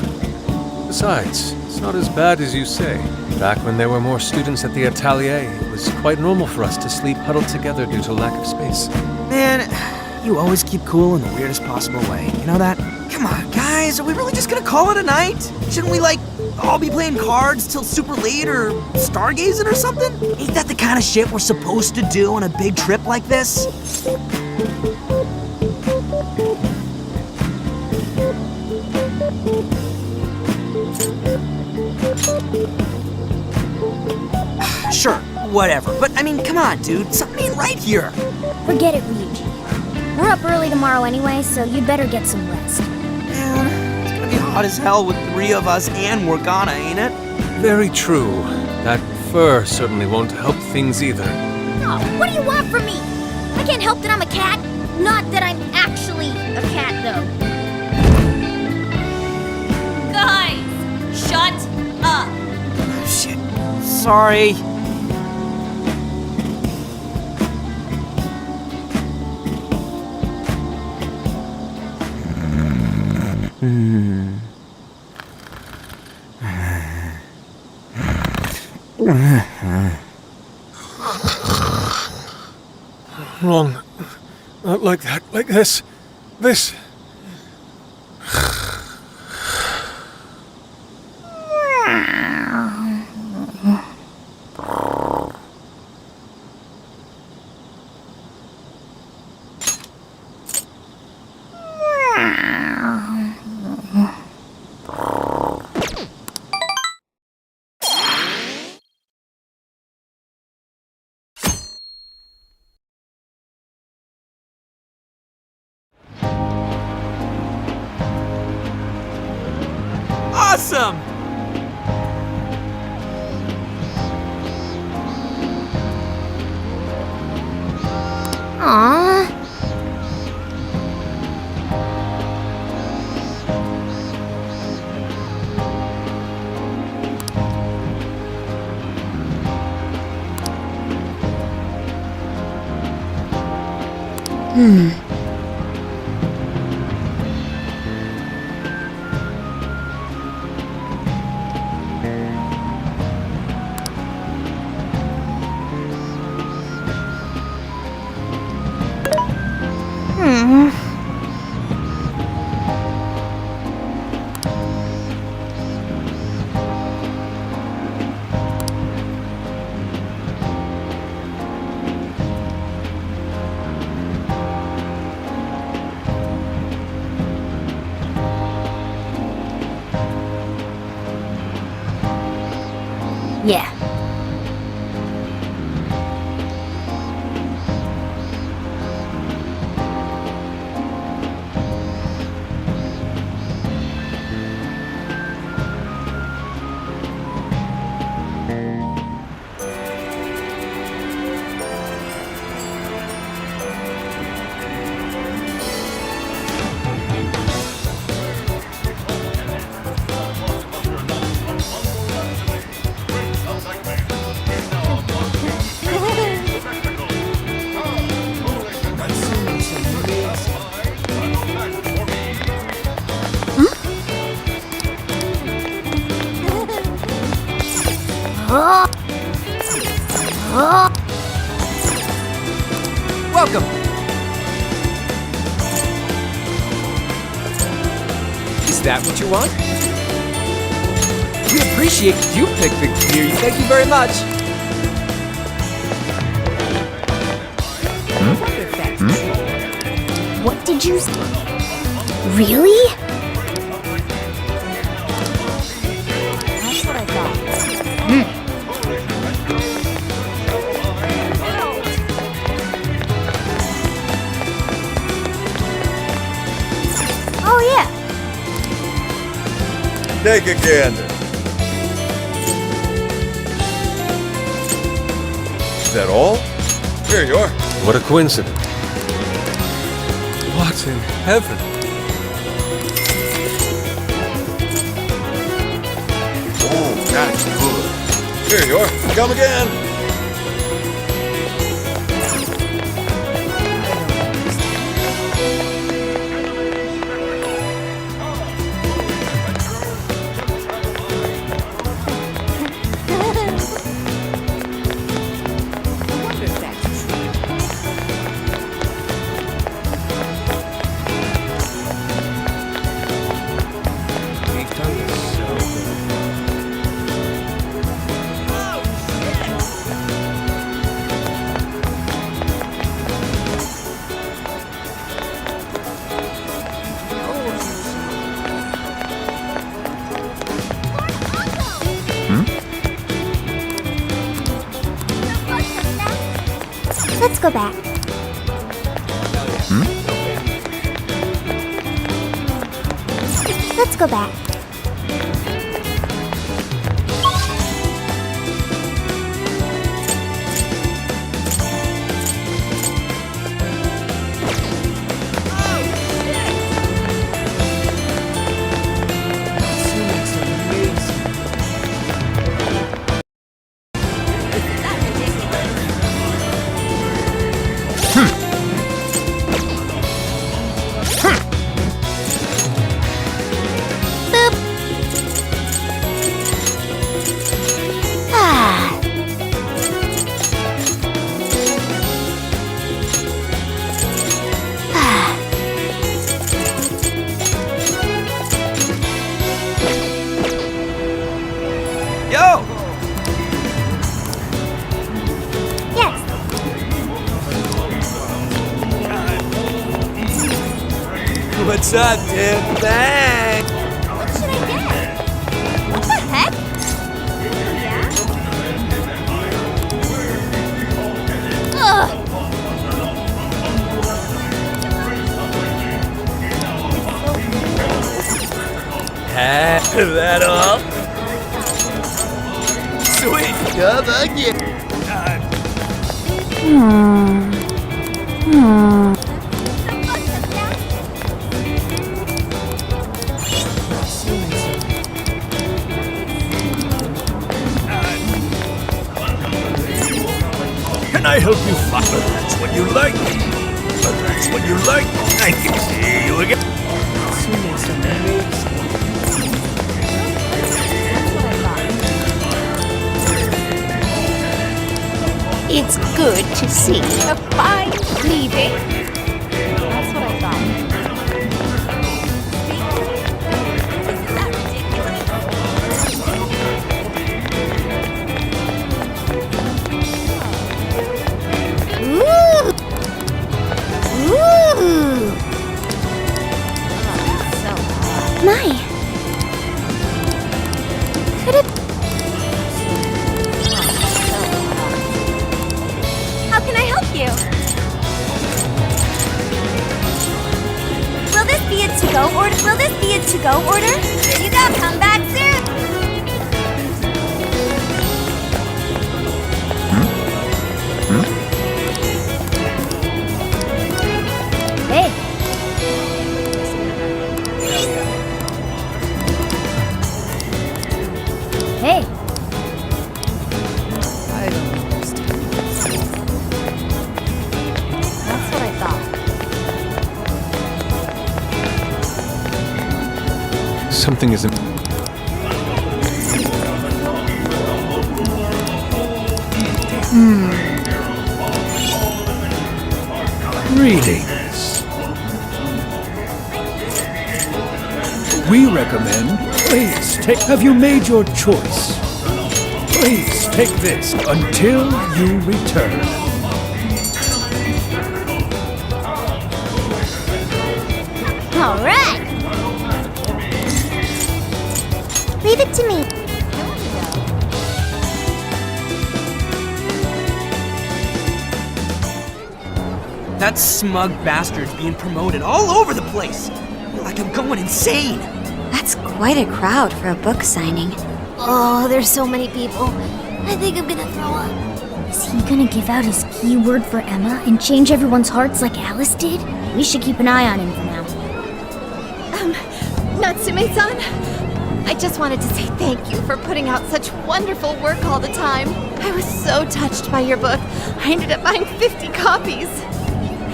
Besides, it's not as bad as you say. Back when there were more students at the atelier, it was quite normal for us to sleep huddled together due to lack of space. Man, you always keep cool in the weirdest possible way. You know that? Come on, guys, are we really just gonna call it a night? Shouldn't we, all be playing cards till super late or stargazing or something? Ain't that the kind of shit we're supposed to do on a big trip like this? Sure, whatever. But I mean, come on, dude. Something ain't right here. Forget it, Ryuji. We're up early tomorrow anyway, so you'd better get some rest. Man, it's gonna be hot as hell with 3 of us and Morgana, ain't it? Very true. That fur certainly won't help things either. Oh, what do you want from me? I can't help that I'm a cat. Not that I'm actually a cat, though. Guys, shut up! Shit. Sorry. Wrong. Not like that. Like this. This. Awesome! Aww. Yeah. Welcome! Is that what you want? We appreciate you picked the gear. Thank you very much. What did you say? Really? That's what I thought. Oh, yeah. Take a gander. Is that all? Here you are. What a coincidence. What in heaven? Oh, that's good. Here you are. Come again. Let's go back. Let's go back. Yo! Yes. What's up, dude? Thanks! What should I get? What the heck? Yeah? Ugh. That all? Sweet! Come again! Can I help you find? That's what you like. That's what you like. I can see you again. It's good to see a fine leaving. That's what I thought. Ooh! Ooh! My! Could it... Hey, I don't understand. That's what I thought. Something is... Greetings. We recommend, please take. Have you made your choice? Please take this until you return. All right. Leave it to me. That smug bastard's being promoted all over the place. I feel like I'm going insane. That's quite a crowd for a book signing. oh, there's so many people. I think I'm gonna throw up. Is he gonna give out his keyword for Emma and change everyone's hearts like Alice did? We should keep an eye on him for now. Natsume-san, I just wanted to say thank you for putting out such wonderful work all the time. I was so touched by your book. I ended up buying 50 copies.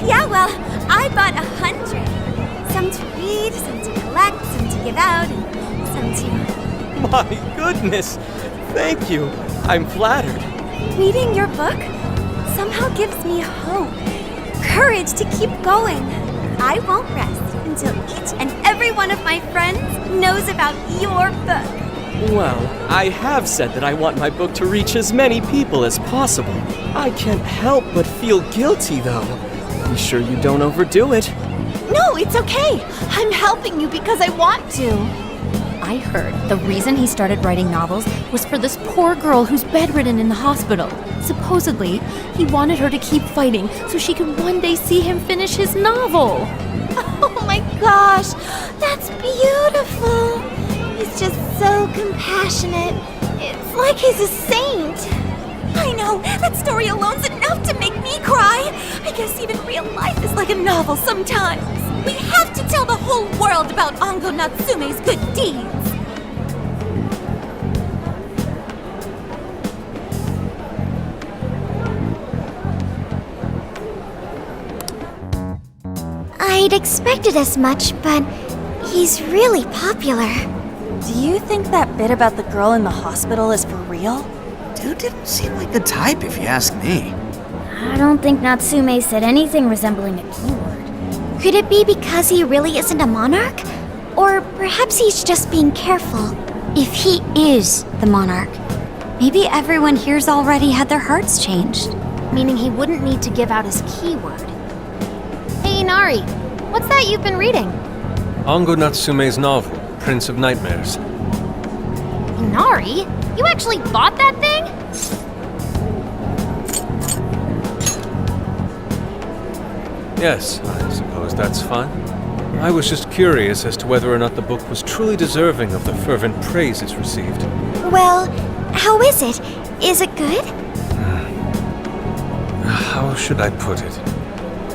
Yeah, well, I bought 100. Some to read, some to collect, some to give out, and some to... My goodness! Thank you. I'm flattered. Reading your book somehow gives me hope, courage to keep going. I won't rest until each and every one of my friends knows about your book. Well, I have said that I want my book to reach as many people as possible. I can't help but feel guilty, though. Be sure you don't overdo it. No, it's okay. I'm helping you because I want to. I heard the reason he started writing novels was for this poor girl who's bedridden in the hospital. Supposedly, he wanted her to keep fighting so she could one day see him finish his novel. Oh my gosh, that's beautiful. He's just so compassionate. It's like he's a saint. I know, that story alone's enough to make me cry. I guess even real life is like a novel sometimes. We have to tell the whole world about Ango Natsume's good deeds. I'd expected as much, but he's really popular. Do you think that bit about the girl in the hospital is for real? Dude didn't seem like the type, if you ask me. I don't think Natsume said anything resembling a keyword. Could it be because he really isn't a monarch? Or perhaps he's just being careful. If he is the monarch, maybe everyone here's already had their hearts changed. Meaning he wouldn't need to give out his keyword. Hey, Inari, what's that you've been reading? Ango Natsume's novel, Prince of Nightmares. Inari? You actually bought that thing? Yes, I suppose that's fine. I was just curious as to whether or not the book was truly deserving of the fervent praise it's received. Well, how is it? Is it good? How should I put it?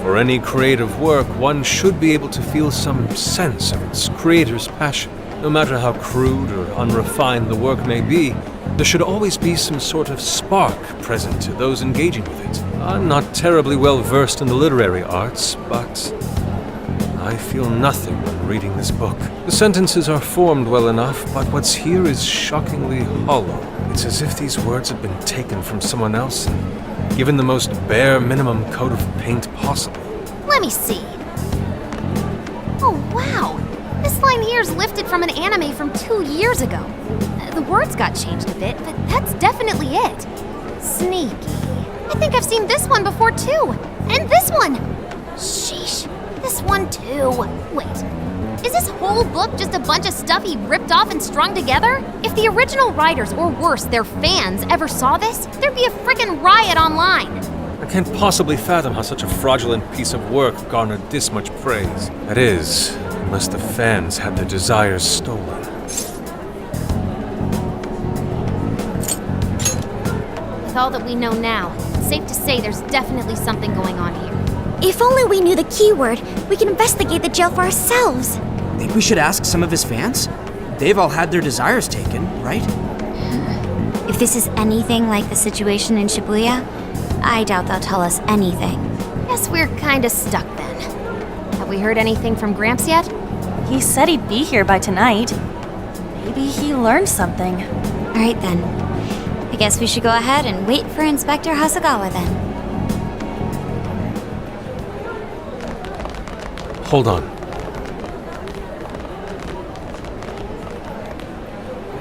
For any creative work, one should be able to feel some sense of its creator's passion. No matter how crude or unrefined the work may be, there should always be some sort of spark present to those engaging with it. I'm not terribly well versed in the literary arts, but I feel nothing when reading this book. The sentences are formed well enough, but what's here is shockingly hollow. It's as if these words had been taken from someone else and given the most bare minimum coat of paint possible. Let me see. Oh, wow. This line here is lifted from an anime from 2 years ago. The words got changed a bit, but that's definitely it. Sneaky. I think I've seen this one before too. And this one! Sheesh. This one too. Wait. Is this whole book just a bunch of stuff he ripped off and strung together? If the original writers, or worse, their fans, ever saw this, there'd be a frickin' riot online. I can't possibly fathom how such a fraudulent piece of work garnered this much praise. That is, unless the fans had their desires stolen. With all that we know now, it's safe to say there's definitely something going on here. If only we knew the keyword, we can investigate the jail for ourselves. Think we should ask some of his fans? They've all had their desires taken, right? If this is anything like the situation in Shibuya, I doubt they'll tell us anything. Guess we're kinda stuck then. Have we heard anything from Gramps yet? He said he'd be here by tonight. Maybe he learned something. Alright then. I guess we should go ahead and wait for Inspector Hasagawa then. Hold on.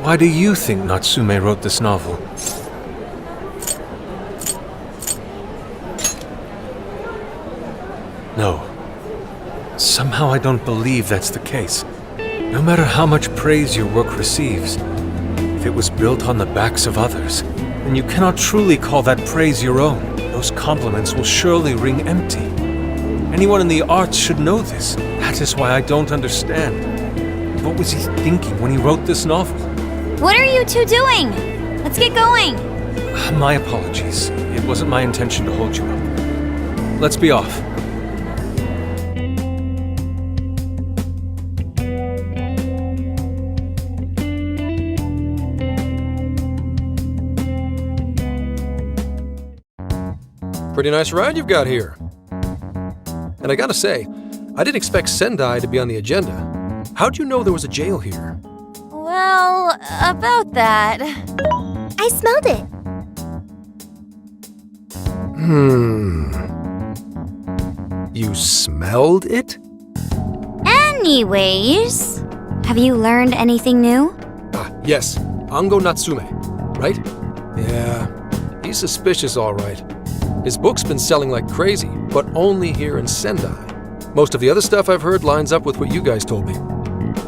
Why do you think Natsume wrote this novel? No. Somehow I don't believe that's the case. No matter how much praise your work receives, if it was built on the backs of others, then you cannot truly call that praise your own. Those compliments will surely ring empty. Anyone in the arts should know this. That is why I don't understand. What was he thinking when he wrote this novel? What are you two doing? Let's get going. My apologies. It wasn't my intention to hold you up. Let's be off. Pretty nice ride you've got here. And I gotta say, I didn't expect Sendai to be on the agenda. How'd you know there was a jail here? Well, about that. I smelled it. You smelled it? Anyways, have you learned anything new? Yes. Ango Natsume, right? Yeah, he's suspicious all right. His book's been selling like crazy, but only here in Sendai. Most of the other stuff I've heard lines up with what you guys told me.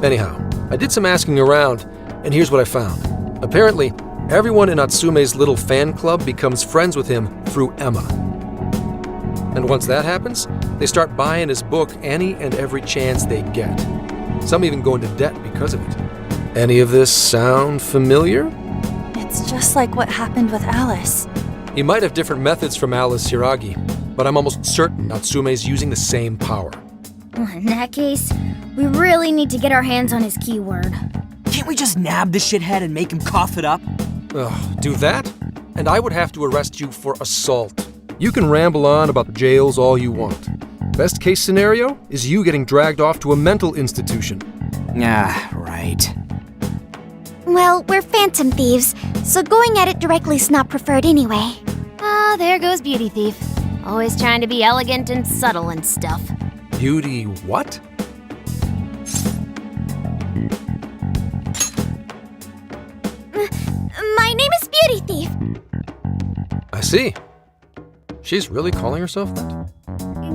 Anyhow, I did some asking around, and here's what I found. Apparently, everyone in Natsume's little fan club becomes friends with him through Emma. And once that happens, they start buying his book any and every chance they get. Some even go into debt because of it. Any of this sound familiar? It's just like what happened with Alice. He might have different methods from Alice Hiragi, but I'm almost certain Natsume's using the same power. In that case, we really need to get our hands on his keyword. Can't we just nab the shithead and make him cough it up? Do that? And I would have to arrest you for assault. You can ramble on about the jails all you want. Best case scenario is you getting dragged off to a mental institution. Right. Well, we're phantom thieves, so going at it directly's not preferred anyway. Ah, there goes Beauty Thief. Always trying to be elegant and subtle and stuff. Beauty what? My name is Beauty Thief. I see. She's really calling herself that?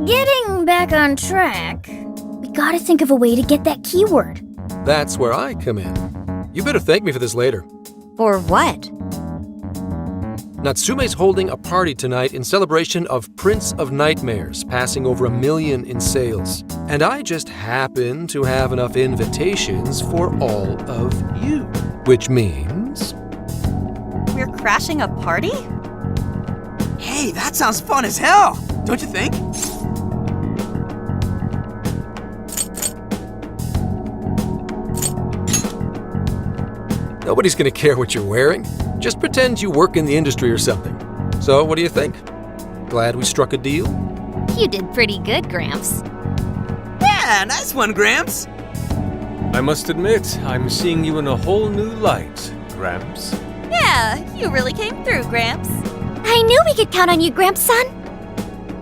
Getting back on track, we gotta think of a way to get that keyword. That's where I come in. You better thank me for this later. For what? Natsume's holding a party tonight in celebration of Prince of Nightmares passing over 1 million in sales. And I just happen to have enough invitations for all of you. Which means... We're crashing a party? Hey, that sounds fun as hell, don't you think? Nobody's gonna care what you're wearing. Just pretend you work in the industry or something. So, what do you think? Glad we struck a deal? You did pretty good, Gramps. Yeah, nice one, Gramps. I must admit, I'm seeing you in a whole new light, Gramps. Yeah, you really came through, Gramps. I knew we could count on you, Gramps-son.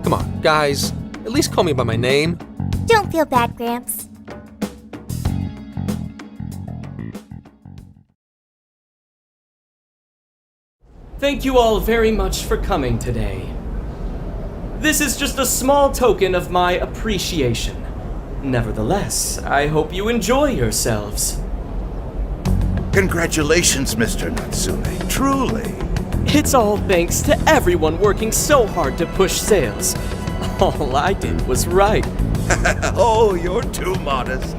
Come on, guys. At least call me by my name. Don't feel bad, Gramps. Thank you all very much for coming today. This is just a small token of my appreciation. Nevertheless, I hope you enjoy yourselves. Congratulations, Mr. Natsume. Truly. It's all thanks to everyone working so hard to push sales. All I did was write. Oh, you're too modest.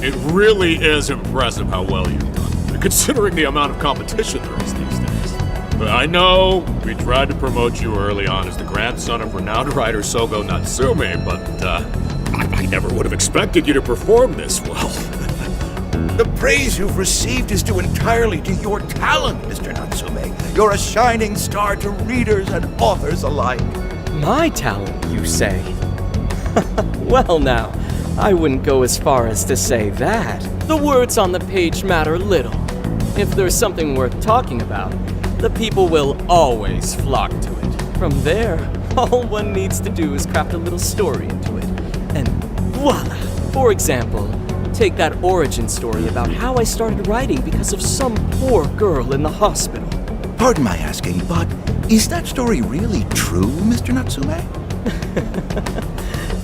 It really is impressive how well you've done, considering the amount of competition there is these days. But I know we tried to promote you early on as the grandson of renowned writer Sogo Natsume, but I never would have expected you to perform this well. The praise you've received is due entirely to your talent, Mr. Natsume. You're a shining star to readers and authors alike. My talent, you say? Well now, I wouldn't go as far as to say that. The words on the page matter little. If there's something worth talking about, the people will always flock to it. From there, all one needs to do is craft a little story into it. And voila! For example, take that origin story about how I started writing because of some poor girl in the hospital. Pardon my asking, but is that story really true, Mr. Natsume?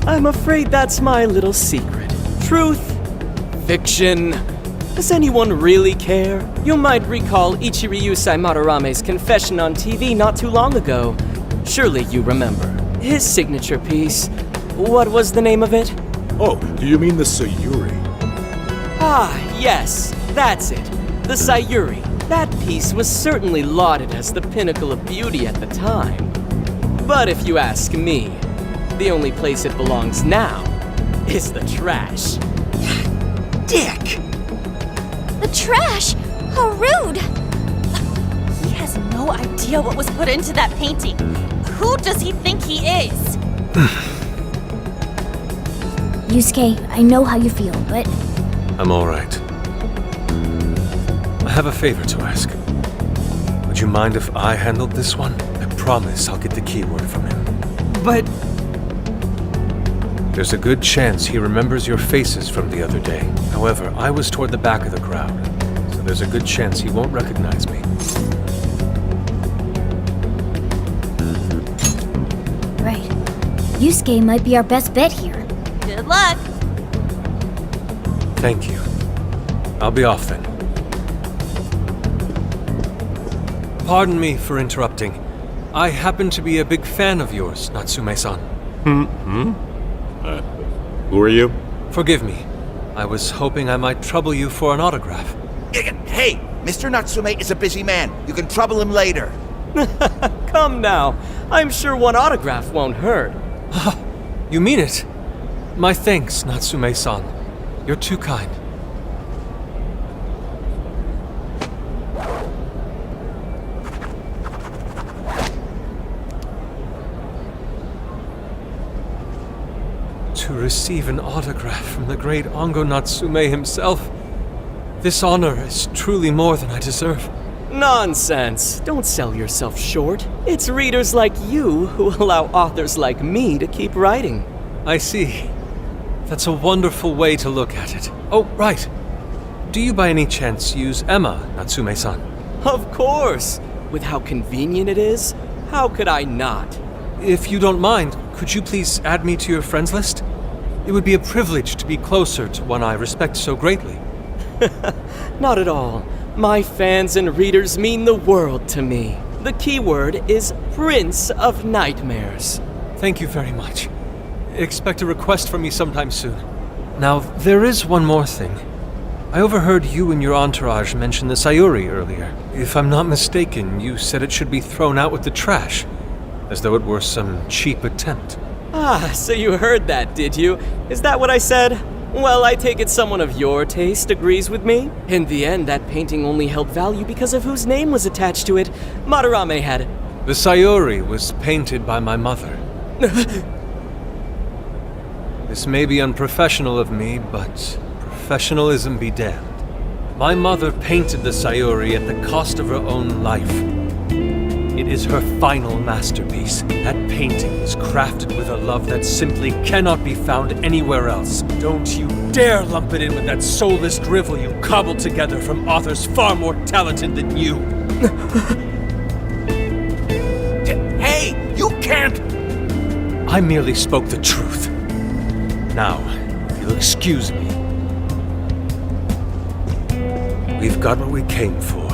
I'm afraid that's my little secret. Truth, fiction. Does anyone really care? You might recall Ichiryusei Madarame's confession on TV not too long ago. Surely you remember. His signature piece. What was the name of it? Oh, do you mean the Sayuri? Ah, yes, that's it. The Sayuri. That piece was certainly lauded as the pinnacle of beauty at the time. But if you ask me, the only place it belongs now is the trash. Dick! The trash? How rude! He has no idea what was put into that painting. Who does he think he is? Yusuke, I know how you feel, but I'm all right. I have a favor to ask. Would you mind if I handled this one? I promise I'll get the keyword from him. But there's a good chance he remembers your faces from the other day. However, I was toward the back of the crowd, so there's a good chance he won't recognize me. right. Yusuke might be our best bet here. Good luck. Thank you. I'll be off then. Pardon me for interrupting. I happen to be a big fan of yours, Natsume-san. Who are you? Forgive me. I was hoping I might trouble you for an autograph. Hey, Mr. Natsume is a busy man. You can trouble him later. Come now. I'm sure one autograph won't hurt. You mean it? My thanks, Natsume-san. You're too kind. To receive an autograph from the great Ongo Natsume himself, this honor is truly more than I deserve. Nonsense. Don't sell yourself short. It's readers like you who allow authors like me to keep writing. I see. That's a wonderful way to look at it. Oh, right. Do you by any chance use Emma, Natsume-san? Of course. With how convenient it is, how could I not? If you don't mind, could you please add me to your friends list? It would be a privilege to be closer to one I respect so greatly. Not at all. My fans and readers mean the world to me. The keyword is Prince of Nightmares. Thank you very much. Expect a request from me sometime soon. Now, there is one more thing. I overheard you and your entourage mention the Sayuri earlier. If I'm not mistaken, you said it should be thrown out with the trash, as though it were some cheap attempt. Ah, so you heard that, did you? Is that what I said? Well, I take it someone of your taste agrees with me. In the end, that painting only held value because of whose name was attached to it. Madarame had it. The Sayuri was painted by my mother. This may be unprofessional of me, but professionalism be damned. My mother painted the Sayuri at the cost of her own life. It is her final masterpiece. That painting was crafted with a love that simply cannot be found anywhere else. Don't you dare lump it in with that soulless drivel you cobbled together from authors far more talented than you. Hey, you can't! I merely spoke the truth. Now, if you'll excuse me. We've got what we came for.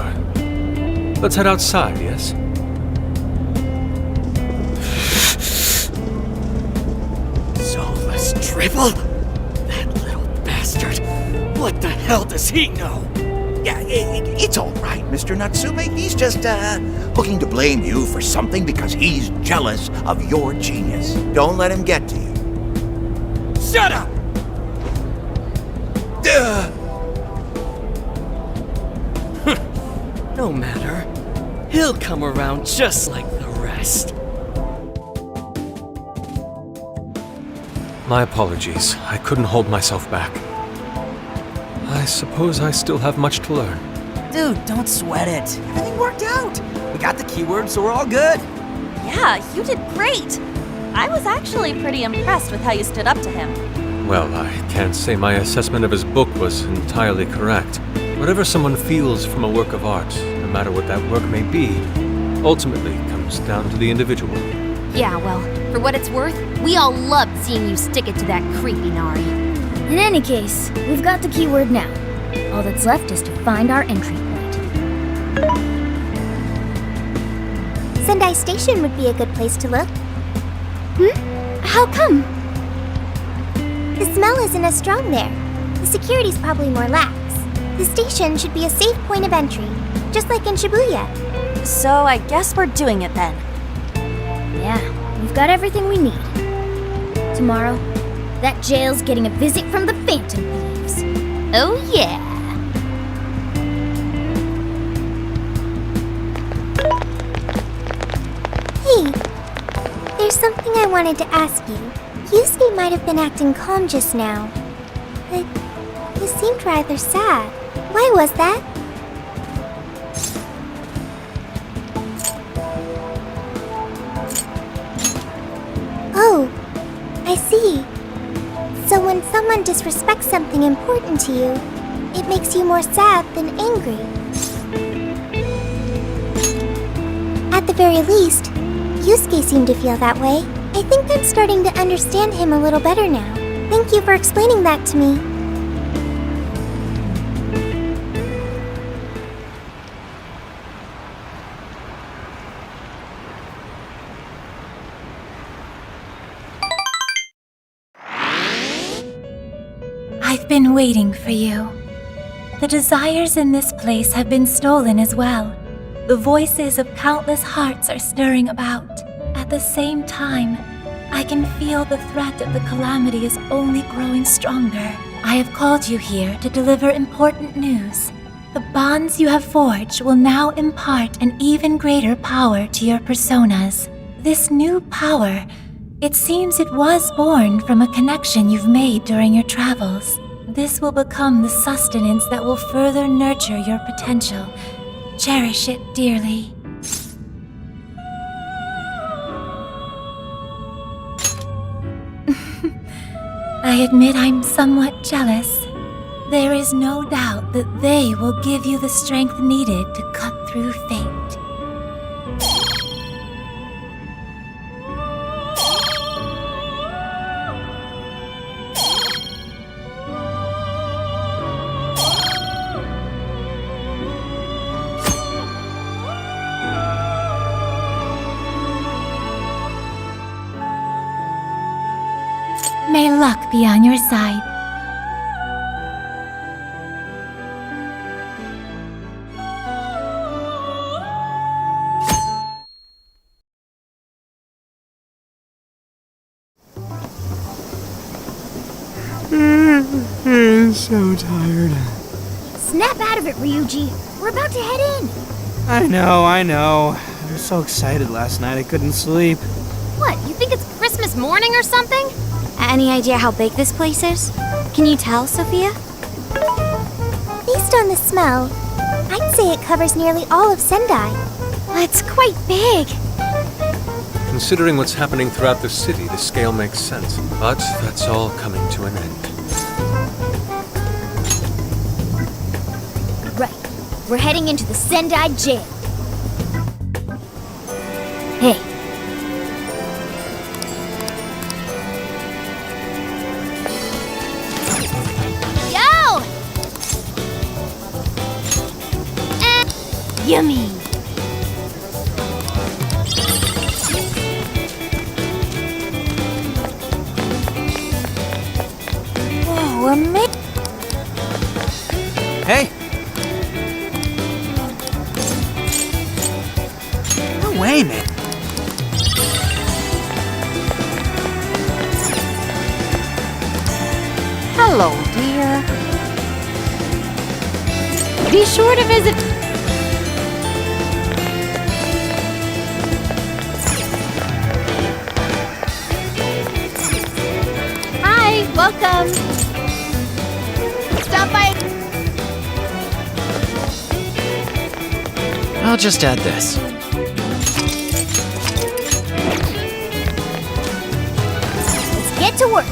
Let's head outside, yes? Soulless drivel? That little bastard. What the hell does he know? Yeah, it's all right, Mr. Natsume. He's just, looking to blame you for something because he's jealous of your genius. Don't let him get to you. Shut up! No matter. He'll come around just like the rest. My apologies. I couldn't hold myself back. I suppose I still have much to learn. Dude, don't sweat it. Everything worked out. We got the keywords, so we're all good. Yeah, you did great. I was actually pretty impressed with how you stood up to him. Well, I can't say my assessment of his book was entirely correct. Whatever someone feels from a work of art, no matter what that work may be, ultimately comes down to the individual. Yeah, well, for what it's worth, we all loved seeing you stick it to that creepy Nari. In any case, we've got the keyword now. All that's left is to find our entry point. Sendai Station would be a good place to look. How come? The smell isn't as strong there. The security's probably more lax. The station should be a safe point of entry, just like in Shibuya. So I guess we're doing it then. Yeah, we've got everything we need. Tomorrow, that jail's getting a visit from the Phantom Thieves. Oh yeah! Hey, there's something I wanted to ask you. Yusuke might have been acting calm just now, but he seemed rather sad. Why was that? Oh, I see. So when someone disrespects something important to you, it makes you more sad than angry. At the very least, Yusuke seemed to feel that way. I think I'm starting to understand him a little better now. Thank you for explaining that to me. I've been waiting for you. The desires in this place have been stolen as well. The voices of countless hearts are stirring about. At the same time, I can feel the threat of the calamity is only growing stronger. I have called you here to deliver important news. The bonds you have forged will now impart an even greater power to your personas. This new power, it seems it was born from a connection you've made during your travels. This will become the sustenance that will further nurture your potential. Cherish it dearly. I admit I'm somewhat jealous. There is no doubt that they will give you the strength needed to cut through fate. May luck be on your side. I'm so tired. Snap out of it, Ryuji. We're about to head in. I know. I was so excited last night I couldn't sleep. What, you think it's Christmas morning or something? Any idea how big this place is? Can you tell, Sophia? Based on the smell, I'd say it covers nearly all of Sendai. That's quite big. Considering what's happening throughout the city, the scale makes sense. But that's all coming to an end. Right. We're heading into the Sendai jail. Hey. Yo! Yummy. Whoa, amazing. Hey! No way, man. Hello, dear. Be sure to visit... I'll just add this. Let's get to work.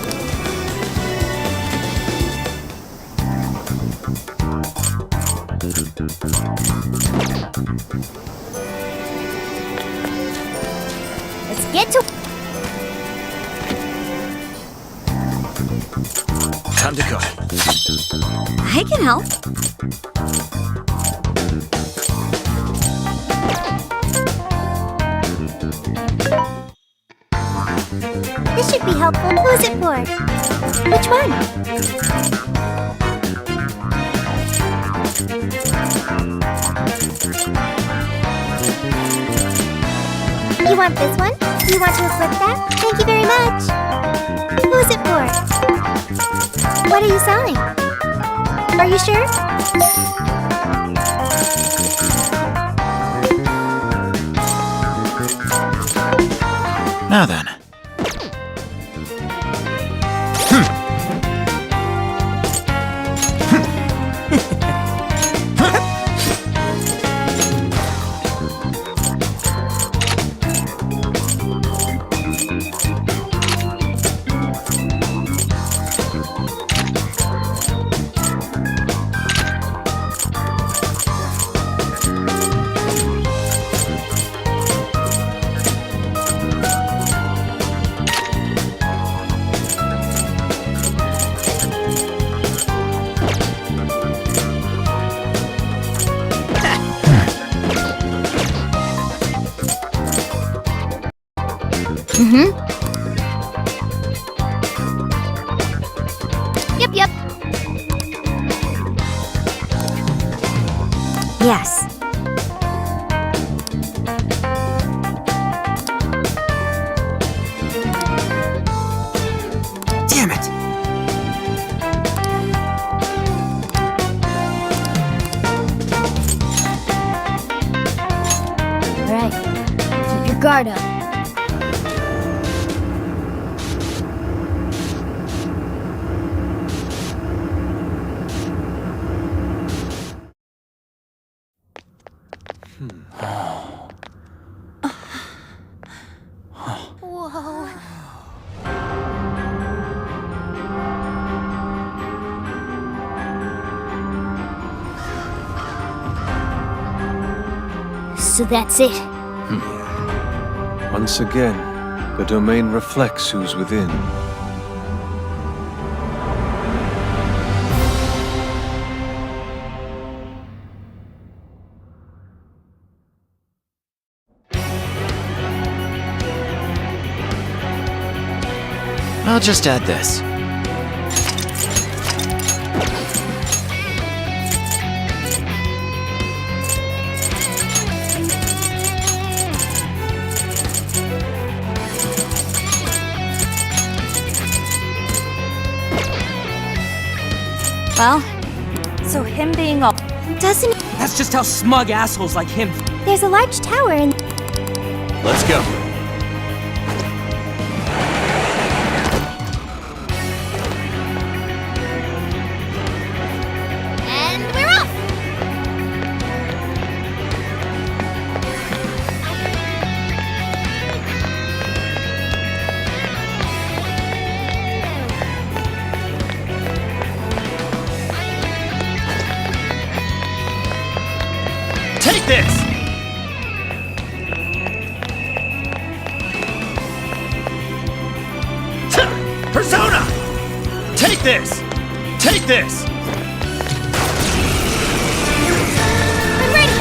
Let's get to... Time to cook. I can help. This should be helpful. Who is it for? Which one? You want this one? Do you want to equip that? Thank you very much. Who is it for? What are you selling? Are you sure? Now then. Yep. Yes. Damn it! All right. Keep your guard up. Whoa. So that's it. Once again, the domain reflects who's within. I'll just add this. Well, so him being all... Doesn't... That's just how smug assholes like him... There's a large tower in... Let's go. And we're off! Take this! Persona! Take this! Take this! I'm ready!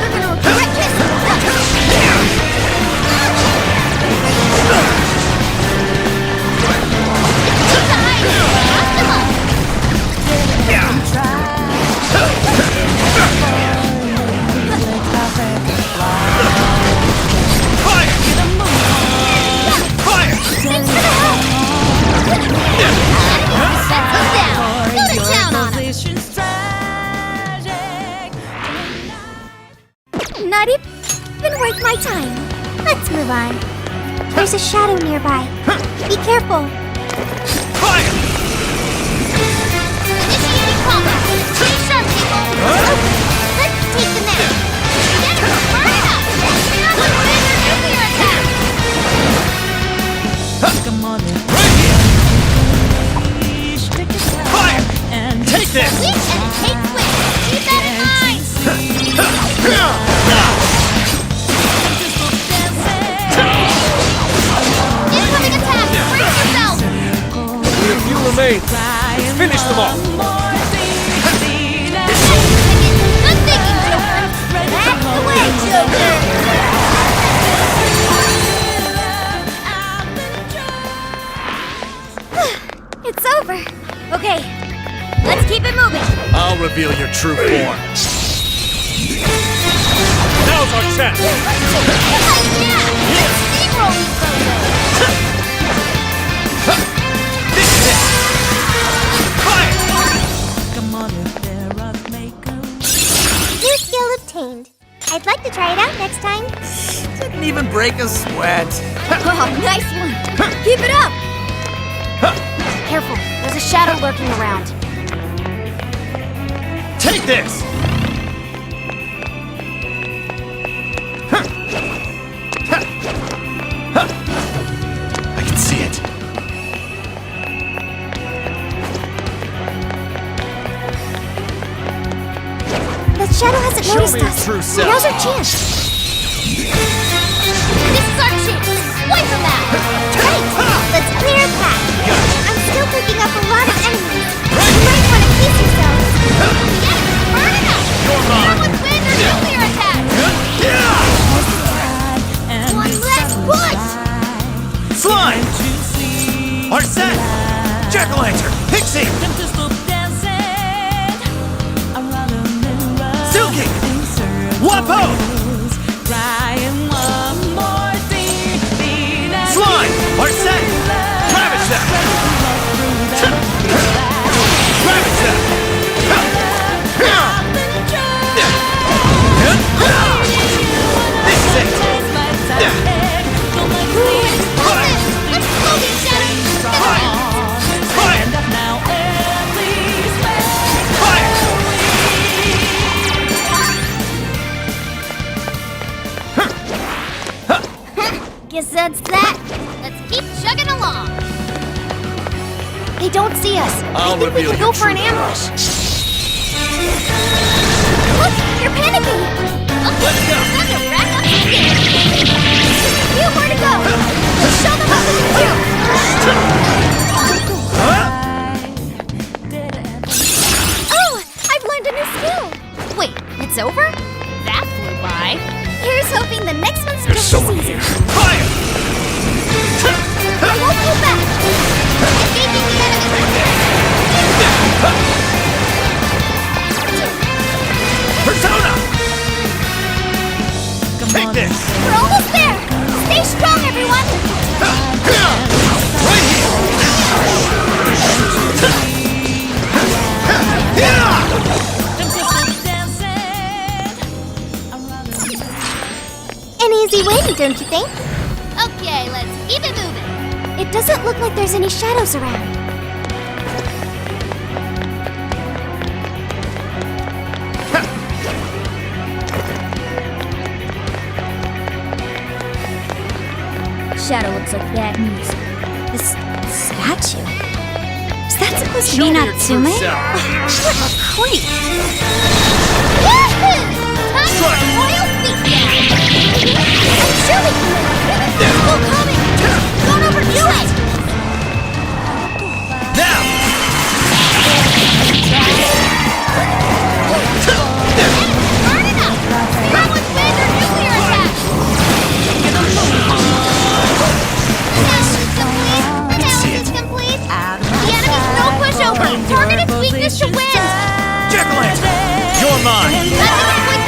We're gonna regret this! Not even worth my time. Let's move on. There's a shadow nearby. Be careful. Initiating combat. Finish up, people. Let's take them out. Blast them all! Good thinking, Joker! That's the way, Joker! It's over. Okay, let's keep it moving. I'll reveal your true form. Now's our chance! Yeah! Let's steamroll these New skill obtained. I'd like to try it out next time. Didn't even break a sweat. Oh, nice one. Keep it up. Careful, there's a shadow lurking around. Take this! I can see it. The shadow hasn't Show noticed me your us. true self. Now's our chance. This is our chance. Wipe them out. Right. Let's clear a path. I'm still picking up a lot of enemies. You might want to pace yourselves. Yes, burn it up. Someone's wind or nuclear attack. One last push. Slime! Arsene! Jack-o'-lantern! Pixie! Silky! Wapo! Slime! Arsene! Ravage them! Ravage them! This is it! Let's go, these shadows. Fire! Guess that's that. Let's keep chugging along. They don't see us. I'll I think we reveal can your go for an true ambush. Look, they're panicking. Okay, Let's go. time to rack up some gear. Just a few more to go. Let's show them what we can do. Oh, I've learned a new skill. Wait, it's over? That flew by. Here's hoping the next one's There's just someone as easy. here. Fire! I won't pull back. Engaging the enemy. Persona! Take this! We're almost there. Stay strong, everyone. Right An easy win, don't you think? Okay, let's keep it moving. It doesn't look like there's any shadows around. Shadow looks like bad news. This statue? Is that supposed to be Natsume? What a creep! Yahoo! Time for a royal beatdown! I'm sure we can win! It's still coming! Don't overdo it! now! Burn it up! Someone's wind or nuclear attack! Analysis complete! The enemy's no pushover! Target its weakness to wind! Jack-o'-lantern! You're mine! Nothing can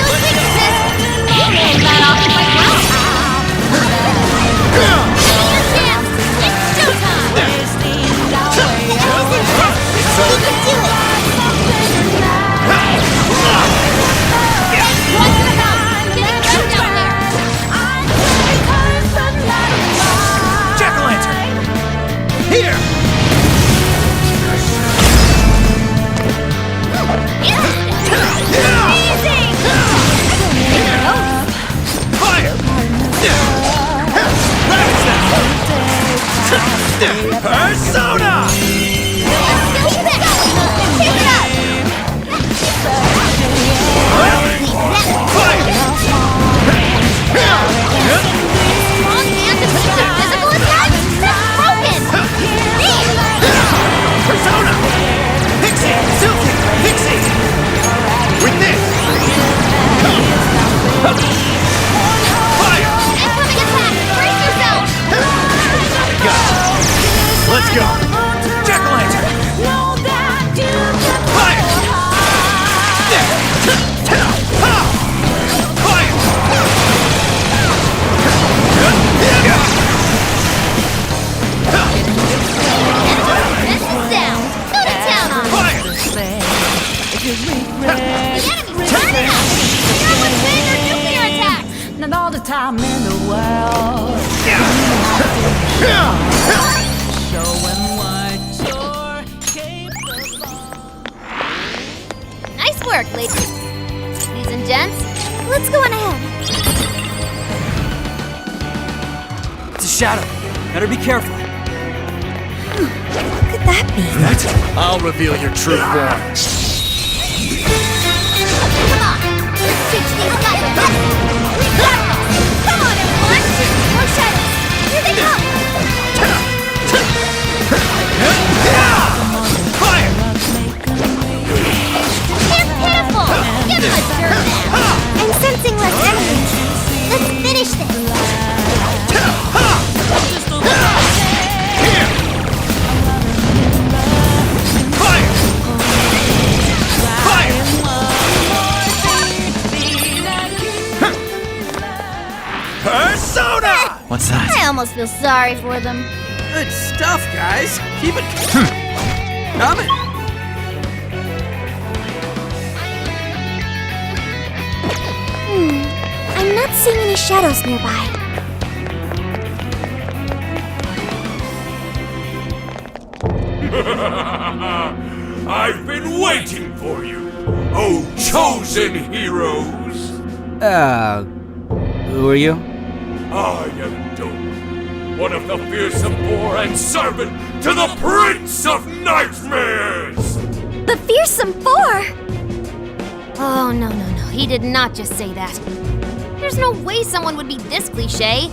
time in the world. Showing what you're capable. Nice work, ladies. Ladies and gents, let's go on ahead. It's a shadow. Better be careful. What could that be? What? I'll reveal your true form. Come on! Let's teach these guys a lesson! We got this! Come on, everyone! More shadows! Here they come! Fire! Careful! Give them a turn now! I'm sensing less enemies. Let's finish this! Persona! What's that? I almost feel sorry for them. Good stuff, guys. Keep it coming. I'm not seeing any shadows nearby. I've been waiting for you, oh chosen heroes! Who are you? I am Doom, one of the fearsome four and servant to the Prince of Nightmares! The Fearsome Four! Oh, no. He did not just say that. There's no way someone would be this cliche.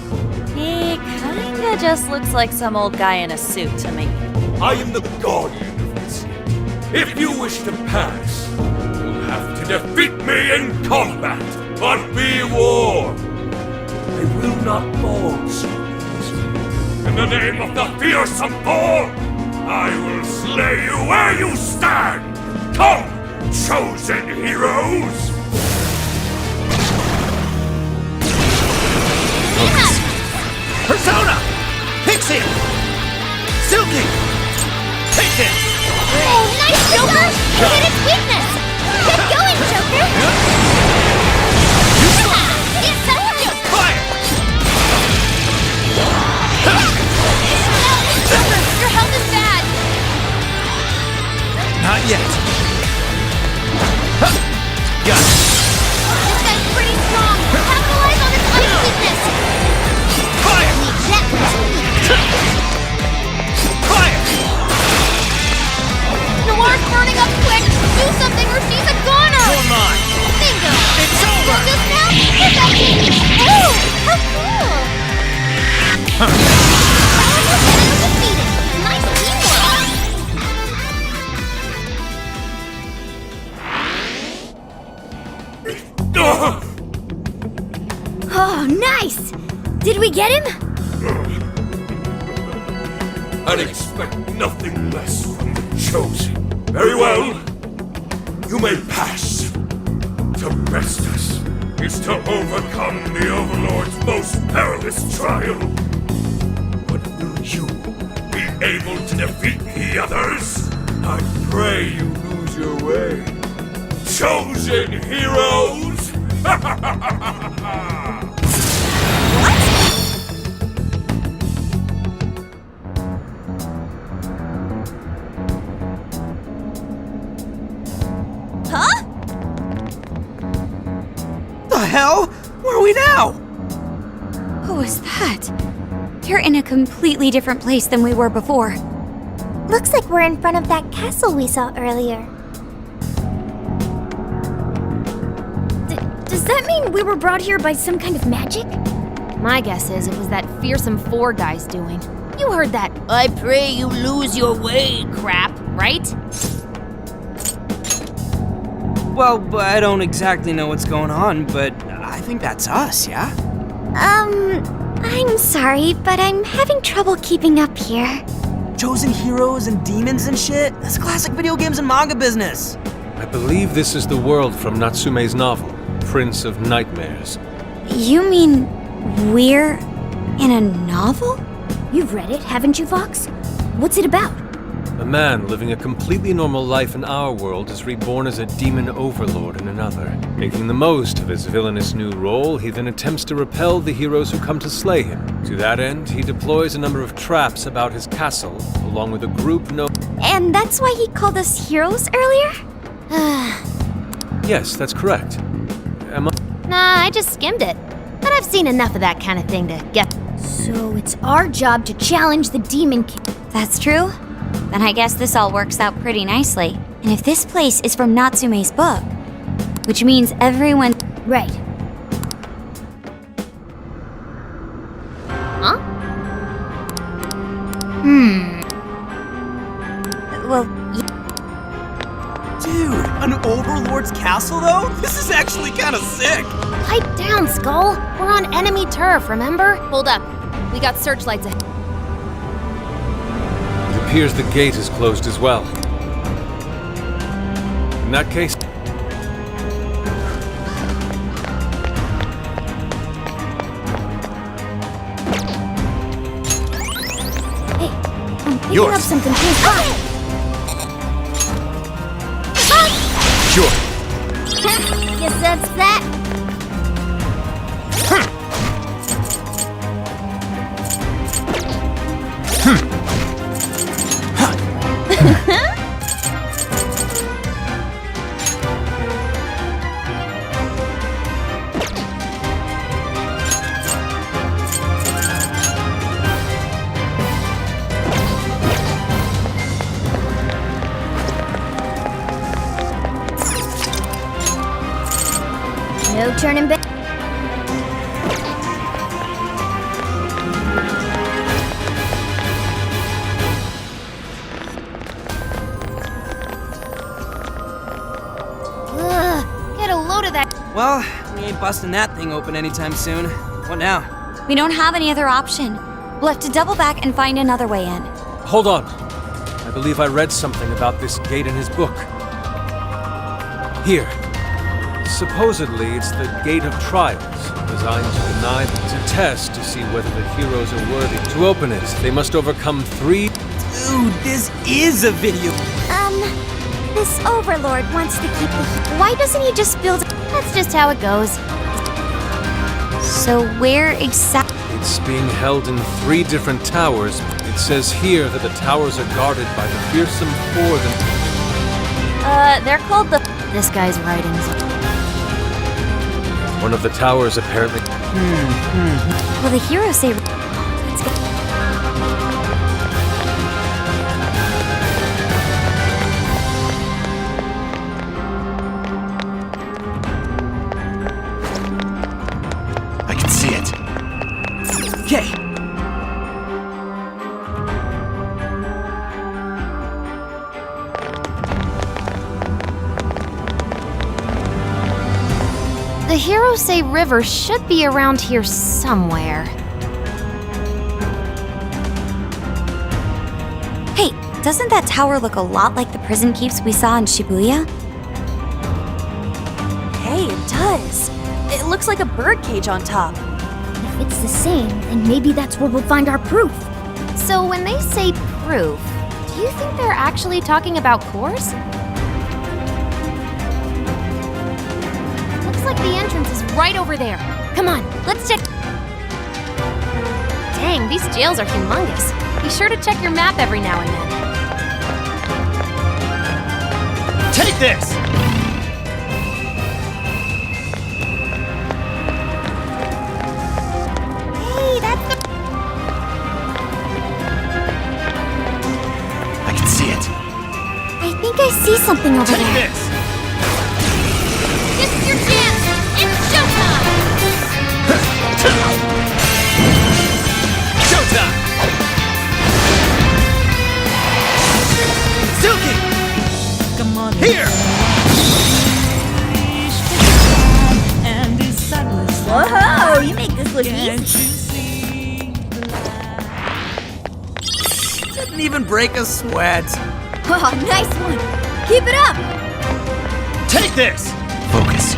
He kinda just looks like some old guy in a suit to me. I am the guardian of this. If you wish to pass, you'll have to defeat me in combat. But be warned, I will not fall so easily. In the name of the fearsome four, I will slay you where you stand. Come, chosen heroes! Persona! Pixie! Silky! Take it! Oh, nice, Joker! You hit its weakness! Keep going, Joker! Get some! Fire! Joker, your health is bad. Not yet. Got it. This guy's pretty strong! Capitalize on its ice weakness! Fire! Fire! Noir's burning up quick. Do something or she's a goner. You're mine. Bingo! It's over! Just now? Is that it? Oh! How cool! Almost enemy defeated! Nice teamwork! Oh, nice! Did we get him? I'd expect nothing less from the chosen. Very well. You may pass. To best us is to overcome the Overlord's most perilous trial. But will you be able to defeat the others? I pray you lose your way. Chosen heroes! Huh? The hell? Where are we now? Who was that? You're in a completely different place than we were before. Looks like we're in front of that castle we saw earlier. Does that mean we were brought here by some kind of magic? My guess is it was that fearsome four guy's doing. You heard that "I pray you lose your way" crap, right? Well, I don't exactly know what's going on, but I think that's us, yeah? I'm sorry, but I'm having trouble keeping up here. Chosen heroes and demons and shit? That's classic video games and manga business. I believe this is the world from Natsume's novel, Prince of Nightmares. You mean we're in a novel? You've read it, haven't you, Fox? What's it about? A man living a completely normal life in our world is reborn as a demon overlord in another. Making the most of his villainous new role, he then attempts to repel the heroes who come to slay him. To that end, he deploys a number of traps about his castle, along with a group known... And that's why he called us heroes earlier? Yes, that's correct. Am I... Nah, I just skimmed it. But I've seen enough of that kind of thing to get... So it's our job to challenge the Demon King. That's true. Then I guess this all works out pretty nicely. And if this place is from Natsume's book, which means everyone... Right. Huh? Well, Dude, an overlord's castle though? This is actually kind of sick. Pipe down, Skull. We're on enemy turf, remember? Hold up. We got searchlights ahead. It appears the gate is closed as well. In that case... Hey, I'm picking Yours. up something too. Sure. Guess that's that. No turning back. Ugh, get a load of that. Well, we ain't busting that thing open anytime soon. What now? we don't have any other option. We'll have to double back and find another way in. Hold on. I believe I read something about this gate in his book. Here. Supposedly, it's the Gate of Trials, designed to deny to test to see whether the heroes are worthy. To open it, they must overcome 3... Dude, this is a video. This overlord wants to keep the... Why doesn't he just build... That's just how it goes. So where exactly... It's being held in 3 different towers. It says here that the towers are guarded by the fearsome 4 They're called the... This guy's writings. One of the towers apparently... Will the hero say... Let's go. I can see it. Okay. The Hirose River should be around here somewhere. Hey, doesn't that tower look a lot like the prison keeps we saw in Shibuya? Hey, it does. It looks like a birdcage on top. If it's the same, then maybe that's where we'll find our proof. So when they say proof, do you think they're actually talking about cores? Looks like the entrance is right over there. Come on, let's check. Dang, these jails are humongous. Be sure to check your map every now and then. Take this! Hey, that's the... I can see it. I think I see something over Take there. this! This is your chance! It's showtime! Showtime! Silky! Come on. Here! Whoa, you make this look easy. Didn't even break a sweat. Oh, nice one. Keep it up. Take this! Focus.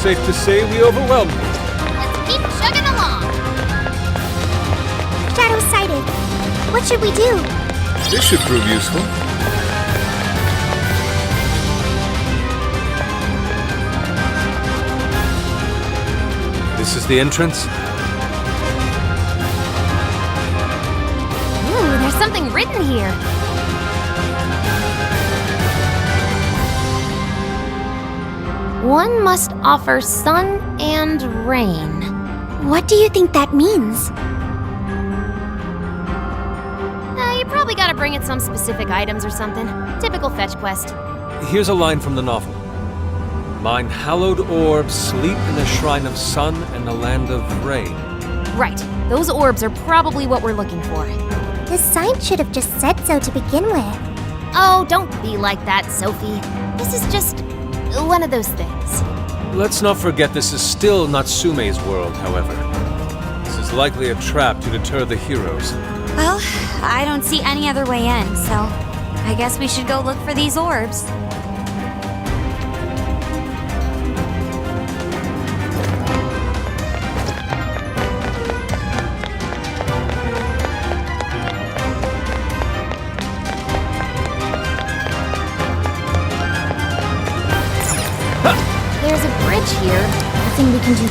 safe to say we overwhelmed them. Let's keep chugging along. Shadow sighted. What should we do? This should prove useful. This is the entrance. Ooh, there's something written here. One must offer sun and rain. What do you think that means? You probably gotta bring it some specific items or something. Typical fetch quest. Here's a line from the novel. Mine hallowed orbs sleep in a shrine of sun and a land of rain. Right. Those orbs are probably what we're looking for. The sign should have just said so to begin with. Oh, don't be like that, Sophie. This is just one of those things. Let's not forget this is still Natsume's world, however. This is likely a trap to deter the heroes. Well, I don't see any other way in, so I guess we should go look for these orbs. There's a bridge here. Nothing we can do.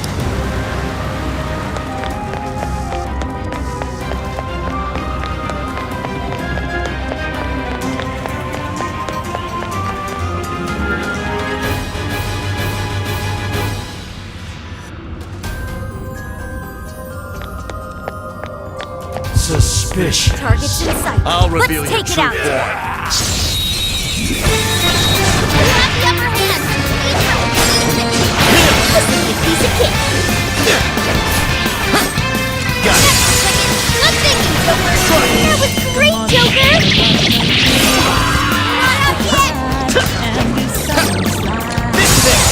Suspicious. Target's in sight. I'll reveal Let's your take it true out. form. You have the upper hand. Listen, you piece of cake. Got it. Good thinking, Joker. That was great, Joker. Not up yet. This thing.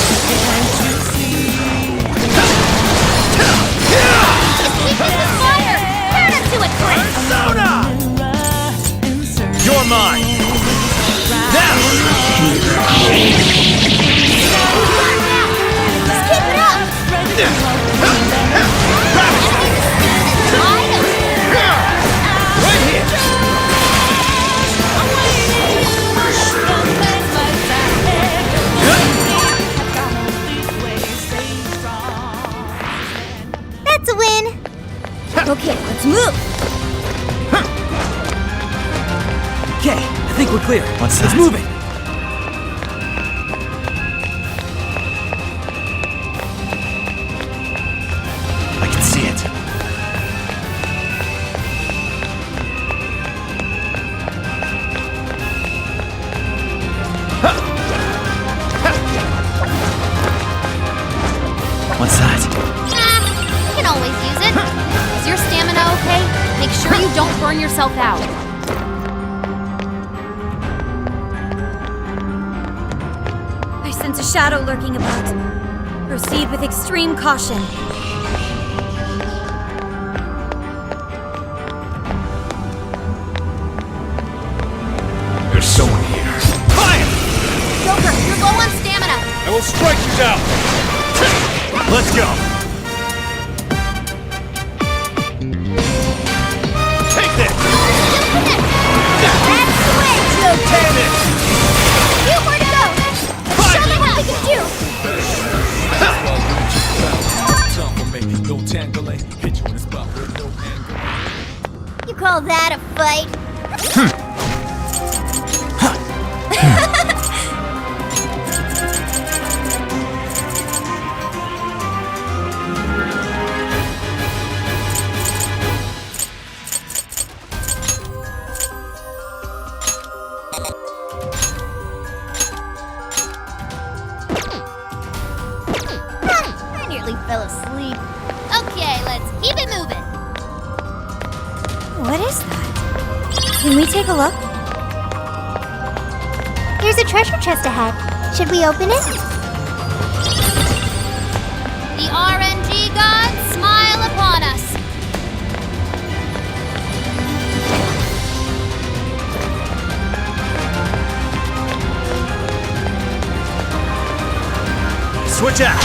Keep us with fire. Turn us to a crisp. Persona! You're mine. Now. Just keep it up. Right here. That's a win. Okay, let's move. Okay, I think we're clear. What's Let's that? move it. I can see it. What's that? You can always use it. Is your stamina okay? Make sure you don't burn yourself out. I sense a shadow lurking about. Proceed with extreme caution. There's someone here. Fire! Joker, you're low on stamina. I will strike you down! Let's go. Take this! That's the way, Joker. Damn it! You where to go. Show them what we can do. You call that a fight? I nearly fell asleep. Okay, let's keep it moving. What is that? Can we take a look? There's a treasure chest ahead. Should we open it? The RNG gods smile upon us. Switch out.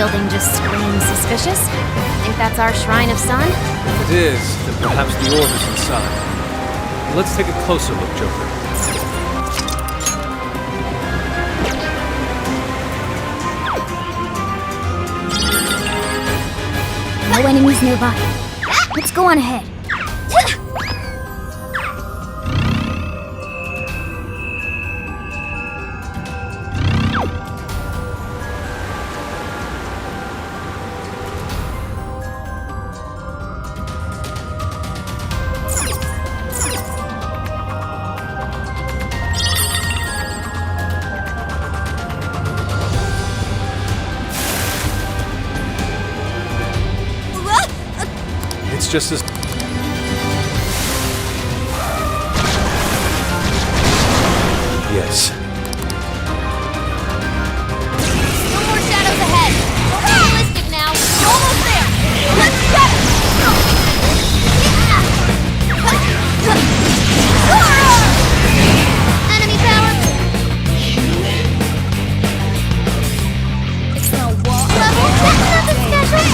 building just screams suspicious. Think that's our Shrine of Sun? If it is, then perhaps the orb is inside. Let's take a closer look, Joker. No enemies nearby. Let's go on ahead. It's just as... Yes. No more shadows ahead. We're realistic now. We're almost there. Let's go! Enemy power. It's no wall. Level? That's nothing special.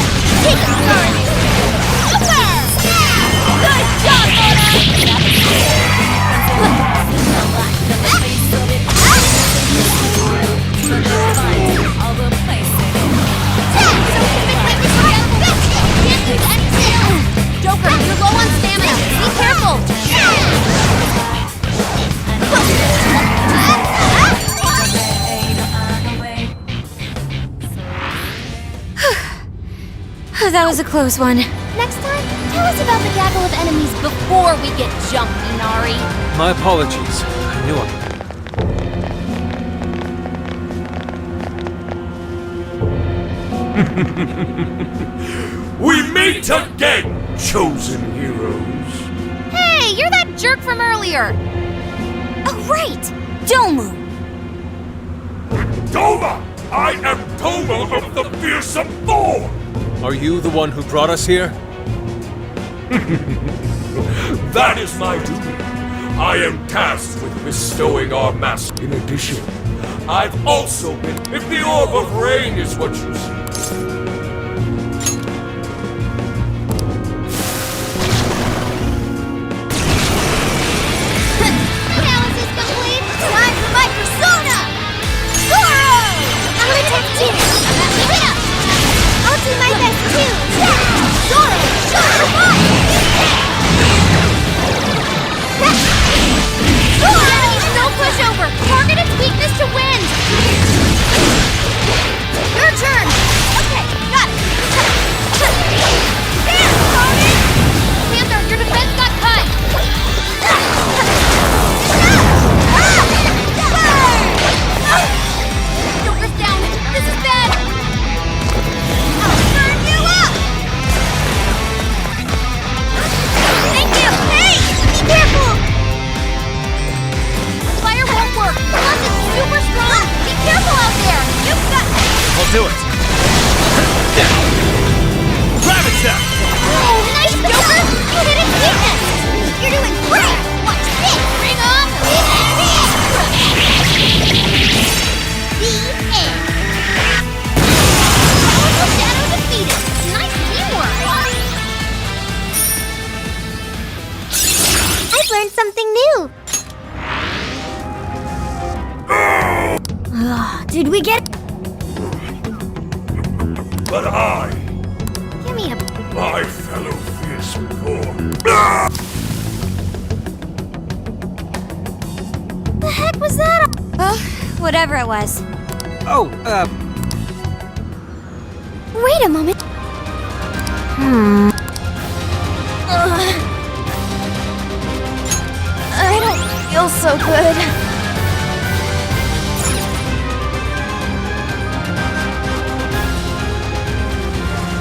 Take it, sorry. Super! Good job, Joker, you're low on stamina. Be careful. That was a close one. Next time, tell us about the gaggle of enemies before we get jumped, Inari. My apologies. I knew I... We meet again, chosen heroes. Hey, you're that jerk from earlier. Oh, right. Domu. Doma! I am Doma of the Fearsome Thorn! Are you the one who brought us here? That is my duty. I am tasked with bestowing our master. In addition, I've also been... If the Orb of Rain is what you see. Analysis complete. Time for my persona. Goro! I'm gonna take two. I'll do my best too. Goro, shut your mouth! Enemies, no pushover. Target its weakness to win. Your turn. Okay, got it. There, target. Panther, your defense got cut. Joker's down. This is bad. I'll burn you up. Thank you. Hey, be careful. Fire won't work. Plus, it's super strong. Be careful out there. You've got. I'll do it. Grab it, Zach! Oh, nice, Joker. You hit its weakness. You're doing great. Watch this. Bring on the end. Powerful Shadow defeated. Nice teamwork. I've learned something new. Did we get... But I, Give me a... my fellow Fearsome Thorn, The heck was that? Oh, whatever it was. Oh, Wait a moment. I don't feel so good.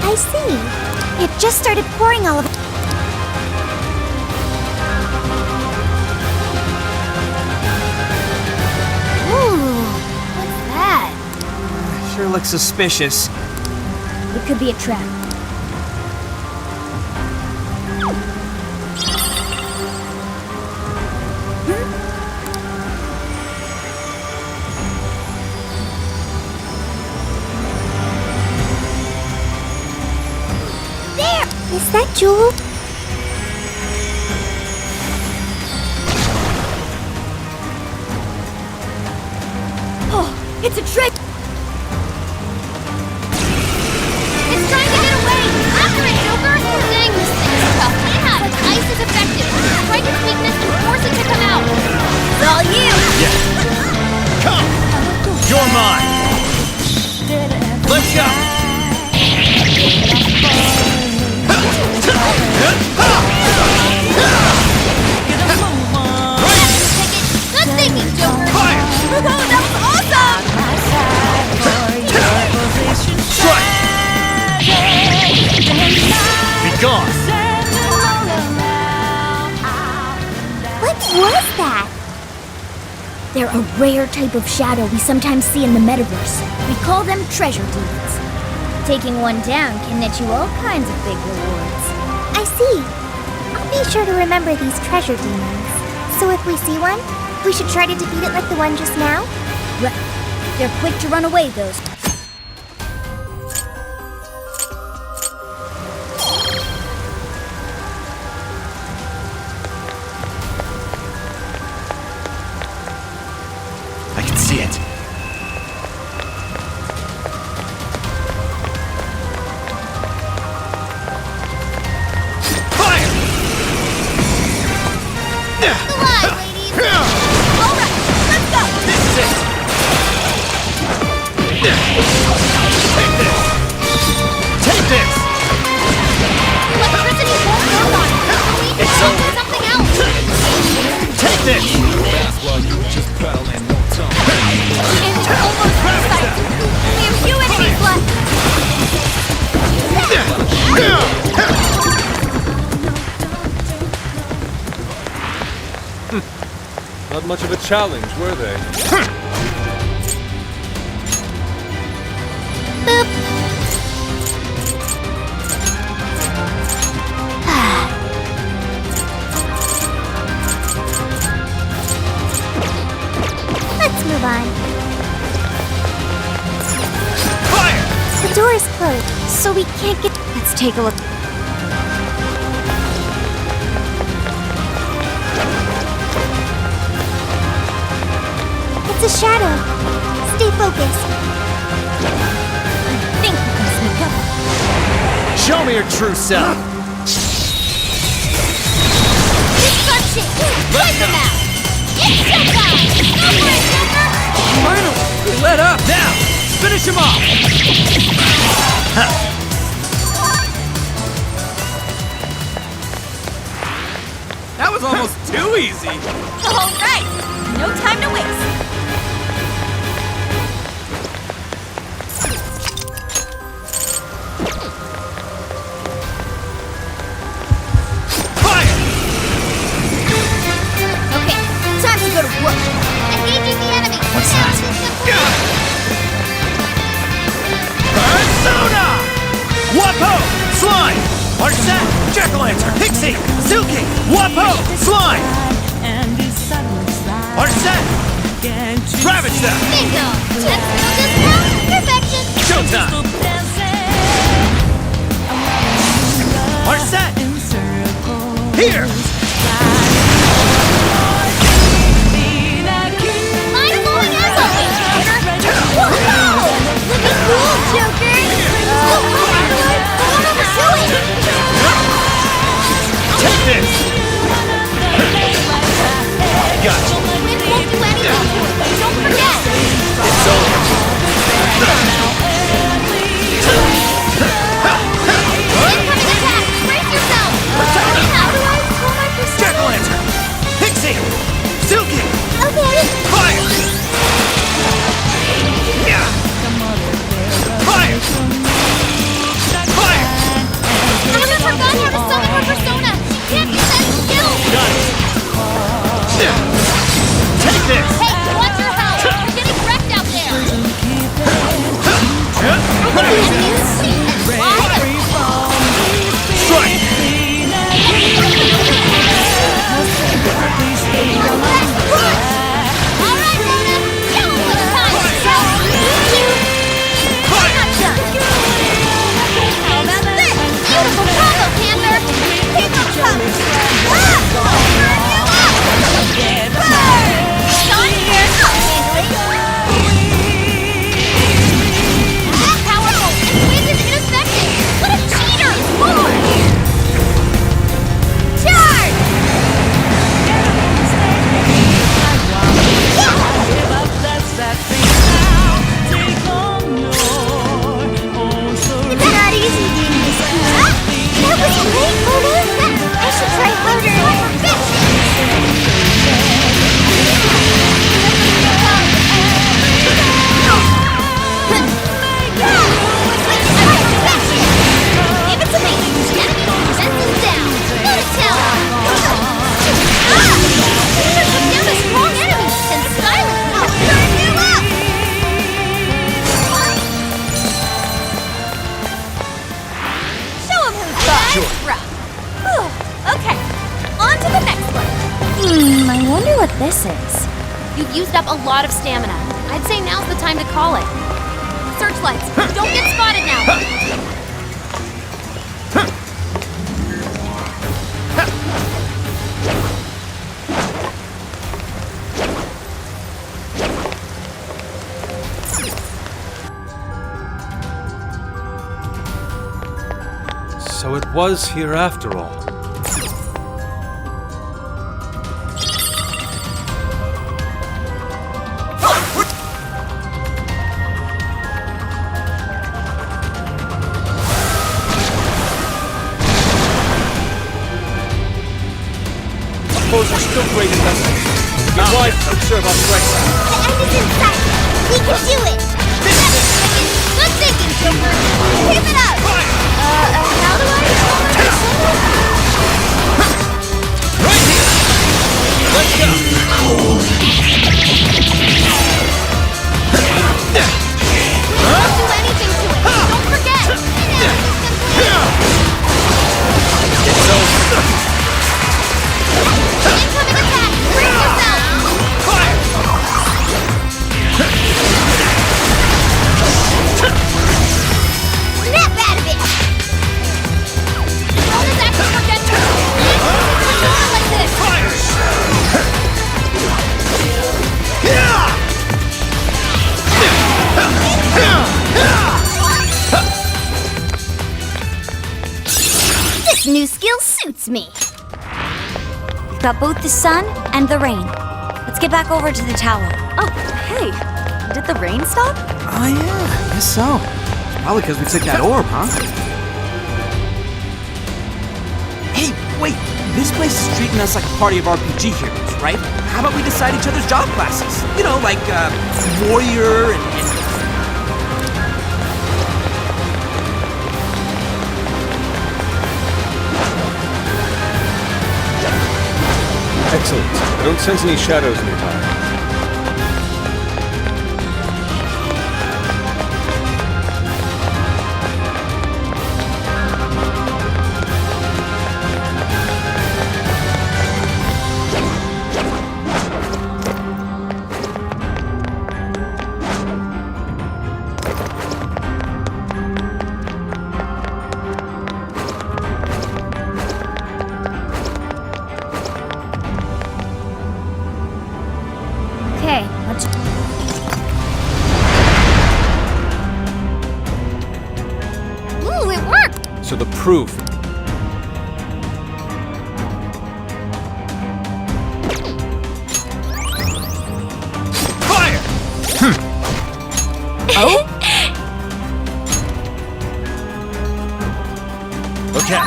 I see. It just started pouring all of it. Ooh, what's that? sure looks suspicious. It could be a trap. Jewel? Oh, it's a trick! It's trying to get away! After it, Joker! Dang, this thing is tough. Yeah, but ice is effective. Strike its weakness and force it to come out. It's all you! Come! You're mine! Let's go! Good thinking, Joker! Fire! Oh, that was awesome! Strike! Be gone! What was that? They're a rare type of shadow we sometimes see in the metaverse. We call them treasure demons. Taking one down can net you all kinds of big rewards. I see. I'll be sure to remember these treasure demons. So if we see one, we should try to defeat it like the one just now? Right. They're quick to run away, those. I can see it. Fire! Alive, ladies! Alright, let's go! This is it! Take this! Electricity won't work on it, so we need to do something else! Take this! It's almost inside! We have few enemies left! Not much of a challenge, were they? Let's move on. Fire! The door is closed, so we can't get. Let's take a look. It's a shadow. Stay focused. I think we can sneak up. Show me your true self! Destruction! Wipe them out! It's showtime! Go for it, Joker! Finally! We let up! Now! Finish him off! That was almost too easy! All right! No time to waste! Fire! Okay, time to go to work. Engaging the enemy. What's that? Persona! Wapo! Slime! Arsette! Jack-o'-lantern! Pixie! Suki! Wapo! Slime! Arsette! Ravage them! Bingo! Let's build this house. Perfection! Showtime! Arsette! Here! Mind blowing as always, Joker! Whoa! Looking cool, Joker! Still coming, Lord! Don't overdo it! Take this! Gotcha! Wind won't do anything! Don't forget! It's over! Incoming attack! Brace yourself! How do I pull my persona? Jack-o'-lantern! Pixie! Suki! Okay. Fire! Yeah! Fire! Fire! Anna forgot how to summon her persona! She can't use that skill! Got it! Take this! Hey, watch your health! You're getting wrecked out there! horses. You've used up a lot of stamina. I'd say now's the time to call it. Searchlights, don't get spotted now! So it was here after all. Foes are still great investments. Your wife would serve us right. The end is in sight. We can do it. Good thinking, Joker. Keep it up. How do I recover this? Right here. Let's go. Don't do anything to it. Don't forget. It's over. Incoming attack. Brace yourself. Fire. Snap out of it. Don't exactly forget to like this. This new skill suits me. We've got both the sun and the rain. Let's get back over to the tower. Oh, hey. Did the rain stop? Oh yeah, I guess so. It's probably because we took that orb, huh? Hey, wait! This place is treating us like a party of RPG heroes, right? How about we decide each other's job classes? You know, like, warrior and... Excellent. I don't sense any shadows nearby. Okay, let's... Ooh, it worked. So the proof. Fire! Oh? Okay.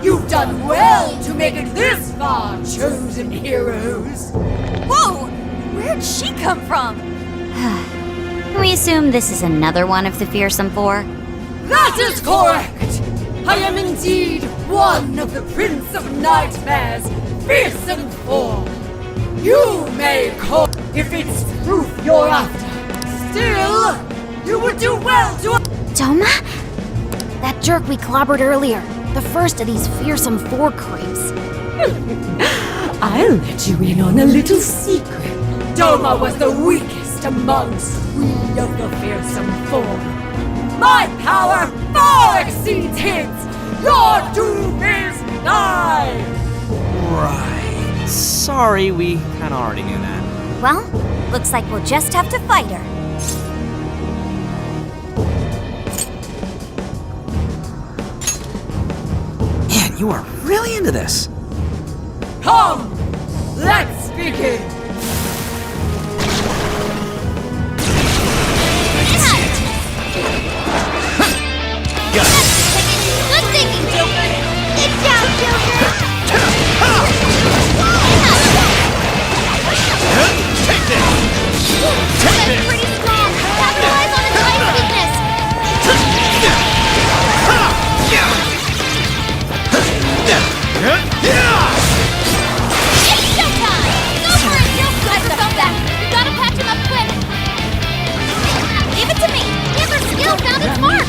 You've done well to make it this far, chosen heroes. Whoa! Where'd she come from? Can we assume this is another one of the fearsome four? That is correct! I am indeed one of the Prince of Nightmare's fearsome four. You may call if it's proof you're after. Still, you would do well to... Doma? That jerk we clobbered earlier. The first of these fearsome four creeps. I'll let you in on a little secret. Doma was the weakest amongst we of the fearsome four. My power far exceeds his. Your doom is nigh. Right. Sorry, we kinda already knew that. Well, looks like we'll just have to fight her. Man, you are really into this. Come, let's begin. Good thinking, Joker. Good job, Joker. Take this! Take this! Pretty strong. Capitalize on its ice weakness. It's showtime. Go for it, Joker. Guys are felt that. We gotta patch him up quick. Give it to me. Give her skill found its mark.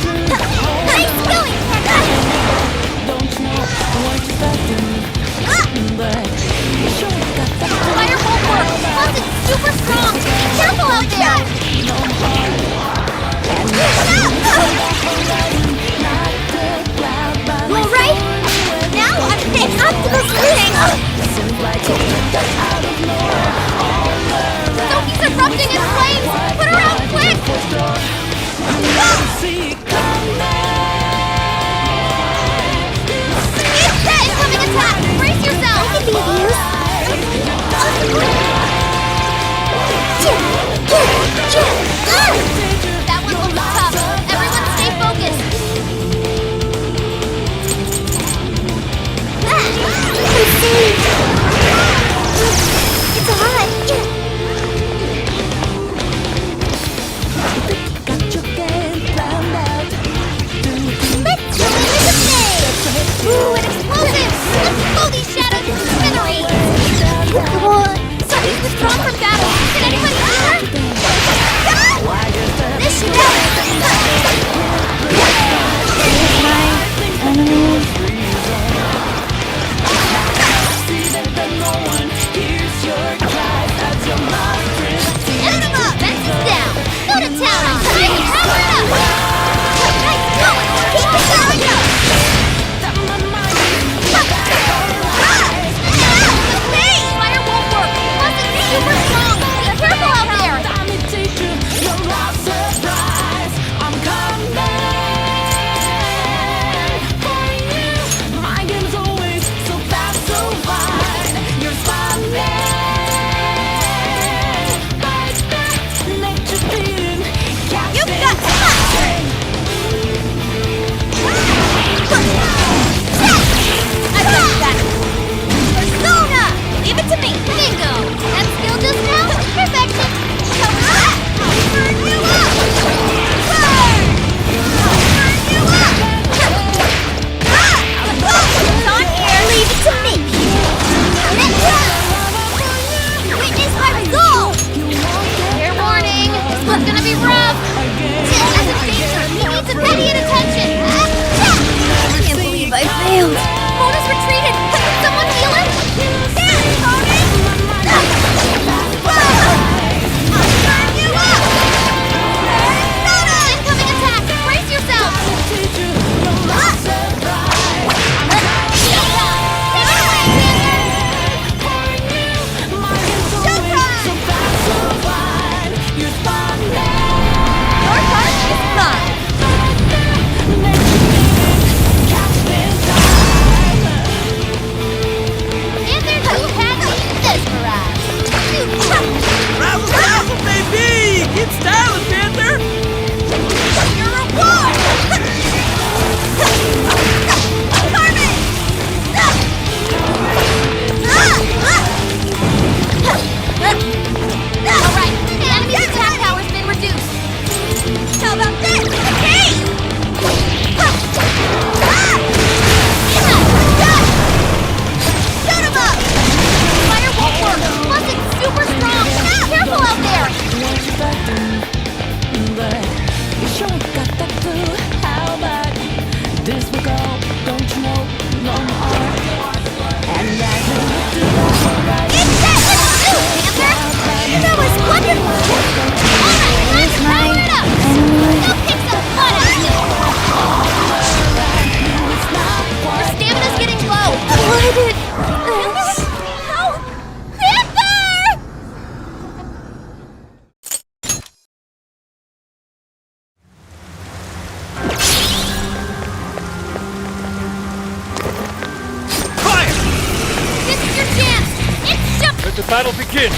battle begin!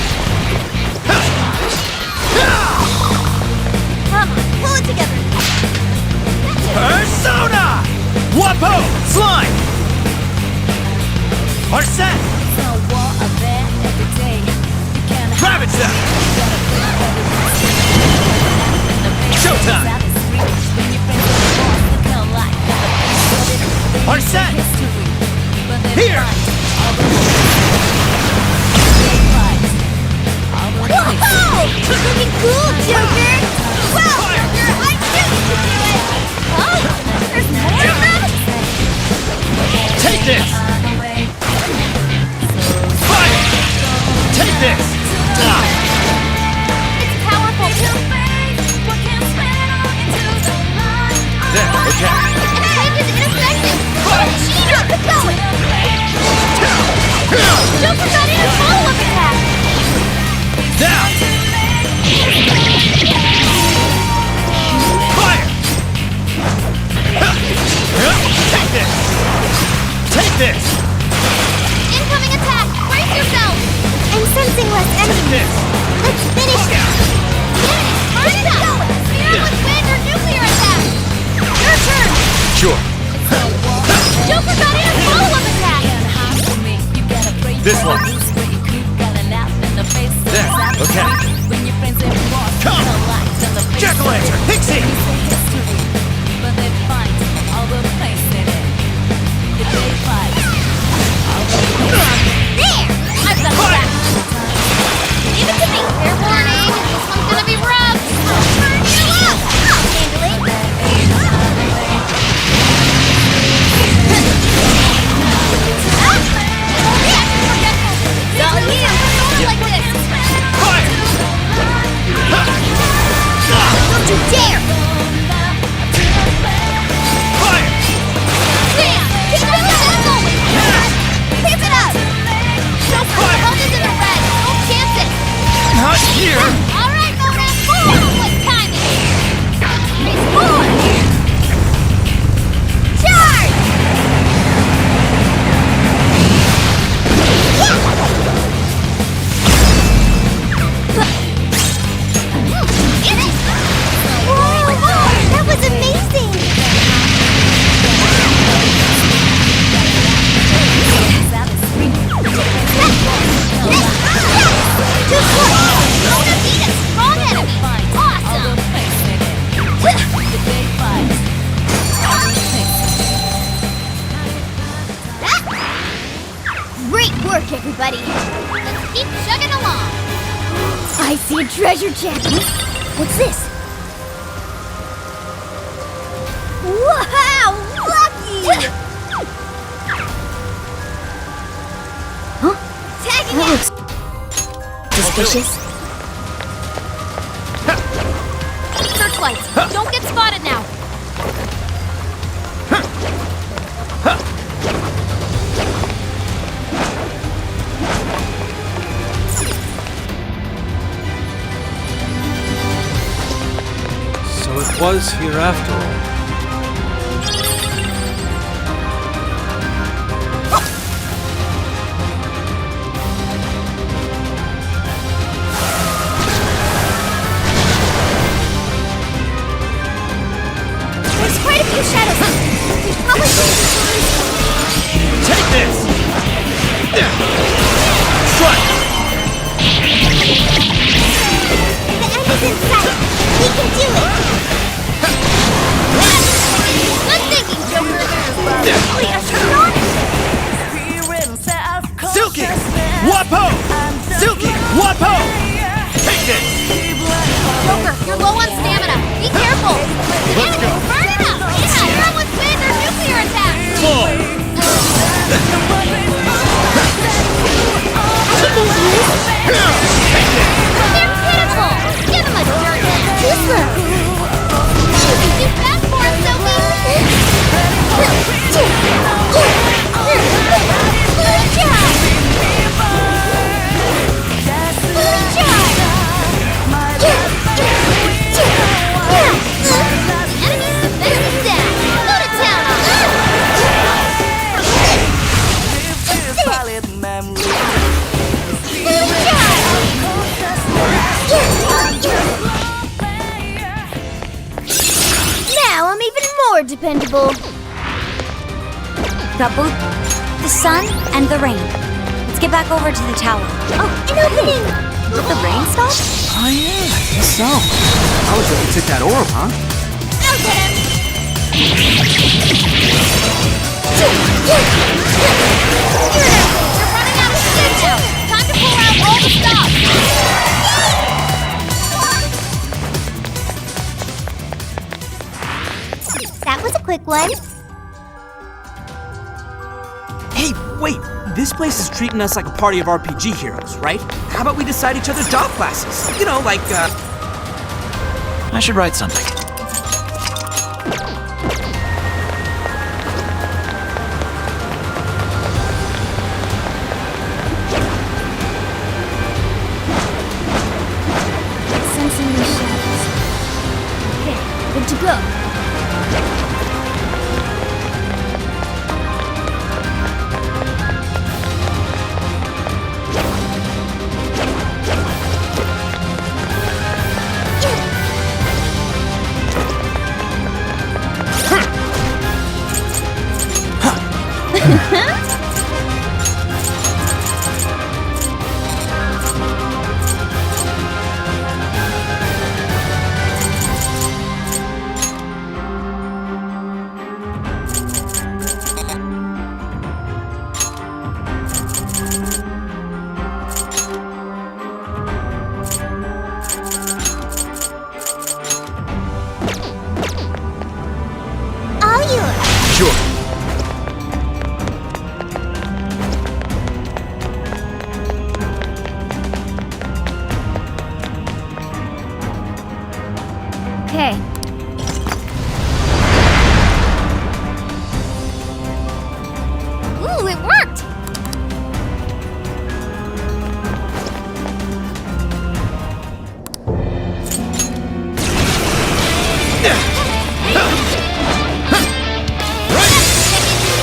Come on, pull it together. Persona! Wapo! Slime! Arsene! Gravity Zap! Showtime! Arsene! Here! Whoa! Looking cool, Joker! Well, Joker, I knew you could do it! Oh, there's more of them? Take this! Fire! Take this! It's powerful. There, okay. Tank is ineffective! Cheater! Keep going! Joker got in a follow-up attack! Down! Fire! Take this! Take this! Incoming attack! Brace yourself! I'm sensing less enemies. Let's finish it! Hurry it up! Spear with wind or nuclear attack! Your turn! Sure. Joker got in a follow-up attack! This one. There, okay. Come! Jack-o'-lantern, Pixie! There! I've got it back! Give it to me! Fair warning! This one's gonna be rough! I'll turn you up! I'll handle it! All you! Don't like this! Fire! Don't you dare! Fire! Bam! Keep it going! Keep it up! Don't put your opponent in the red! Don't chance it! Not here! Alright, Mona! What time is it? It's 4! Charge! Get it! Whoa! That was amazing! Too close! Mona beat a strong enemy! Awesome! Great work, everybody! Let's keep chugging along! I see a treasure chest! What's this? Wow! Lucky! Huh? Tagging it! Suspicious? Searchlights! Don't get spotted now! So it was here after all. There's quite a few shadows! We probably shouldn't be Take this! Strike! The end is in sight! We can do it! Good thinking, Joker! Really astronomical! Silky! Wapo! Silky! Wapo! Take this! Joker, you're low on stamina! Be careful! Let's go! Burn it up! Yeah, with wind or nuclear attack! Full! They're pitiful! Give him a dirt! Too slow! You think you fast for us, Sophie? Got both the sun and the rain. Let's get back over to the tower. Oh, an opening! Did the rain stop? Oh yeah, I guess so. I was like you took that orb, huh? I'll get him! You're running out of steam now! Time to pull out all the stops! That was a quick one. Hey, wait! This place is treating us like a party of RPG heroes, right? How about we decide each other's job classes? You know, like, I should write something. Sensing the shadows. Okay, good to go. Okay. Ooh, it worked!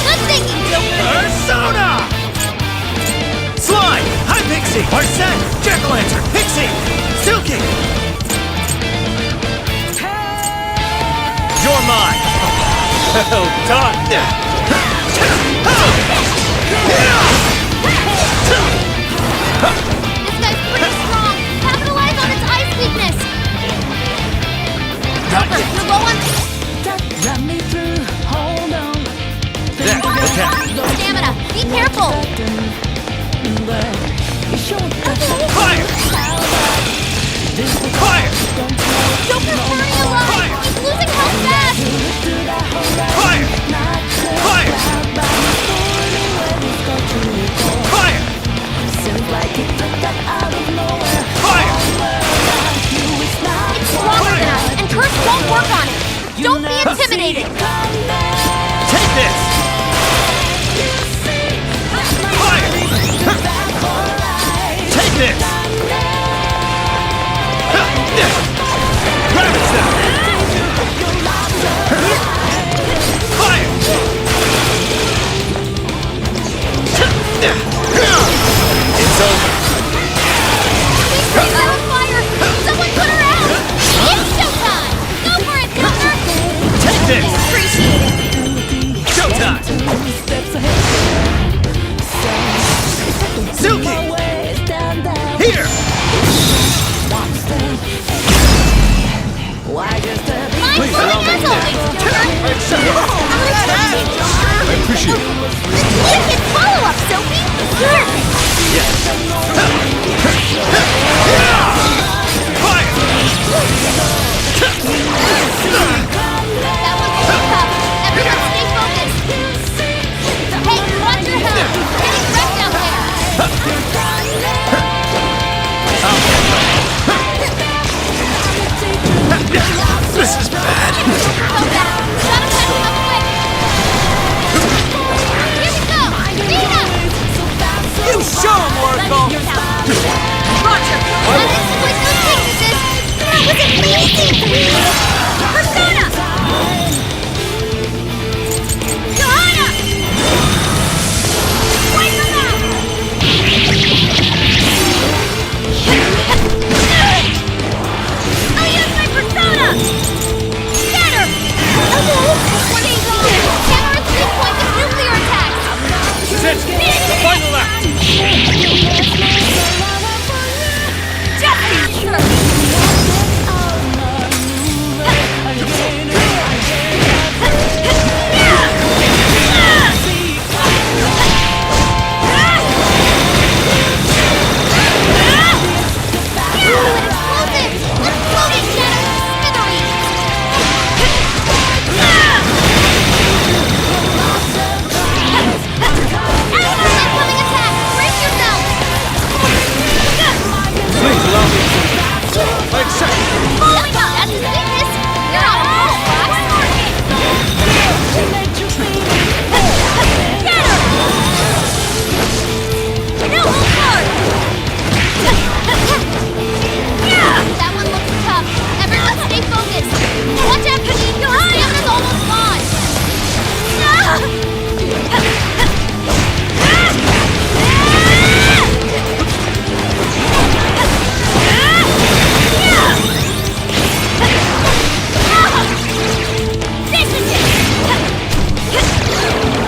Good thinking, Joker! Persona! Slime! Hi, Pixie! Arsene! Jack-o'-lantern! Pixie! Silky! You're mine! Well done! This guy's pretty strong! Capitalize on its ice weakness! Joker, you're low on Run me through, hold on. There, okay. stamina! Be careful! Fire! Fire! Joker's burning alive! He's losing health fast! Fire! Fire! Fire! Fire! It's stronger than us, and Curse won't work on it! Don't be intimidated! Take this! Fire! Take this! Ravage them!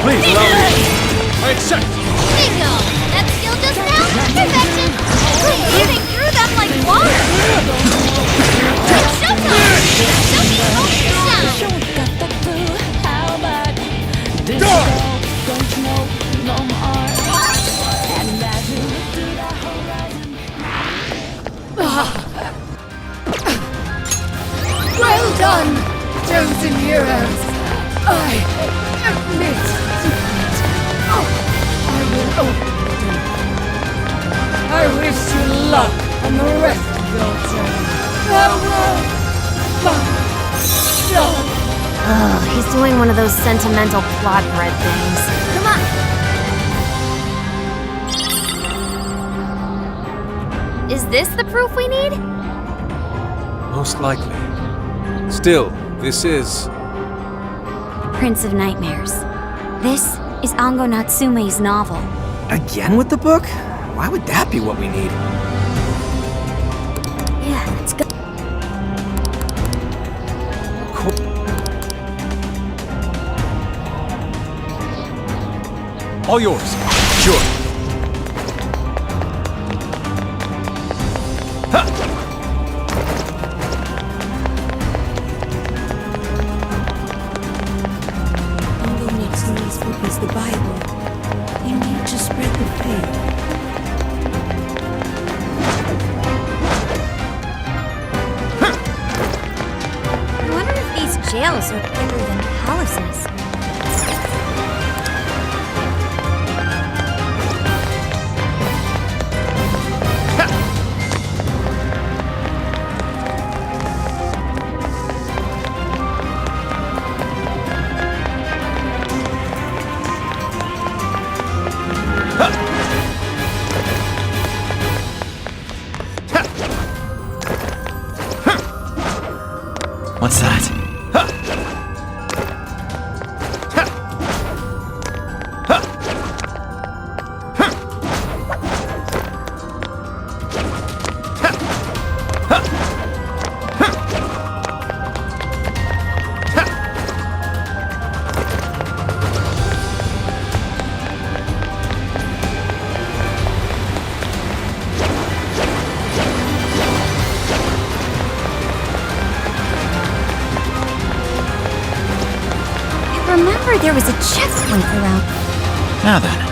Please allow me. I accept. Bingo! That skill just now? Perfection! Moving through them like water! It's showtime! Well done, chosen heroes. I admit defeat. I will open the door. I wish you luck on the rest of your journey. Farewell, my son. Oh, he's doing one of those sentimental plot bread things. Come on! Is this the proof we need? Most likely. Still, this is... Prince of Nightmares. This is Ango Natsume's novel. Again with the book? Why would that be what we need? Yeah, let's go. All yours. Sure. Ango Natsume's book is the Bible. You need to spread the faith. I wonder if these jails are bigger than palaces. What's that? I remember there was a checkpoint around. Now then.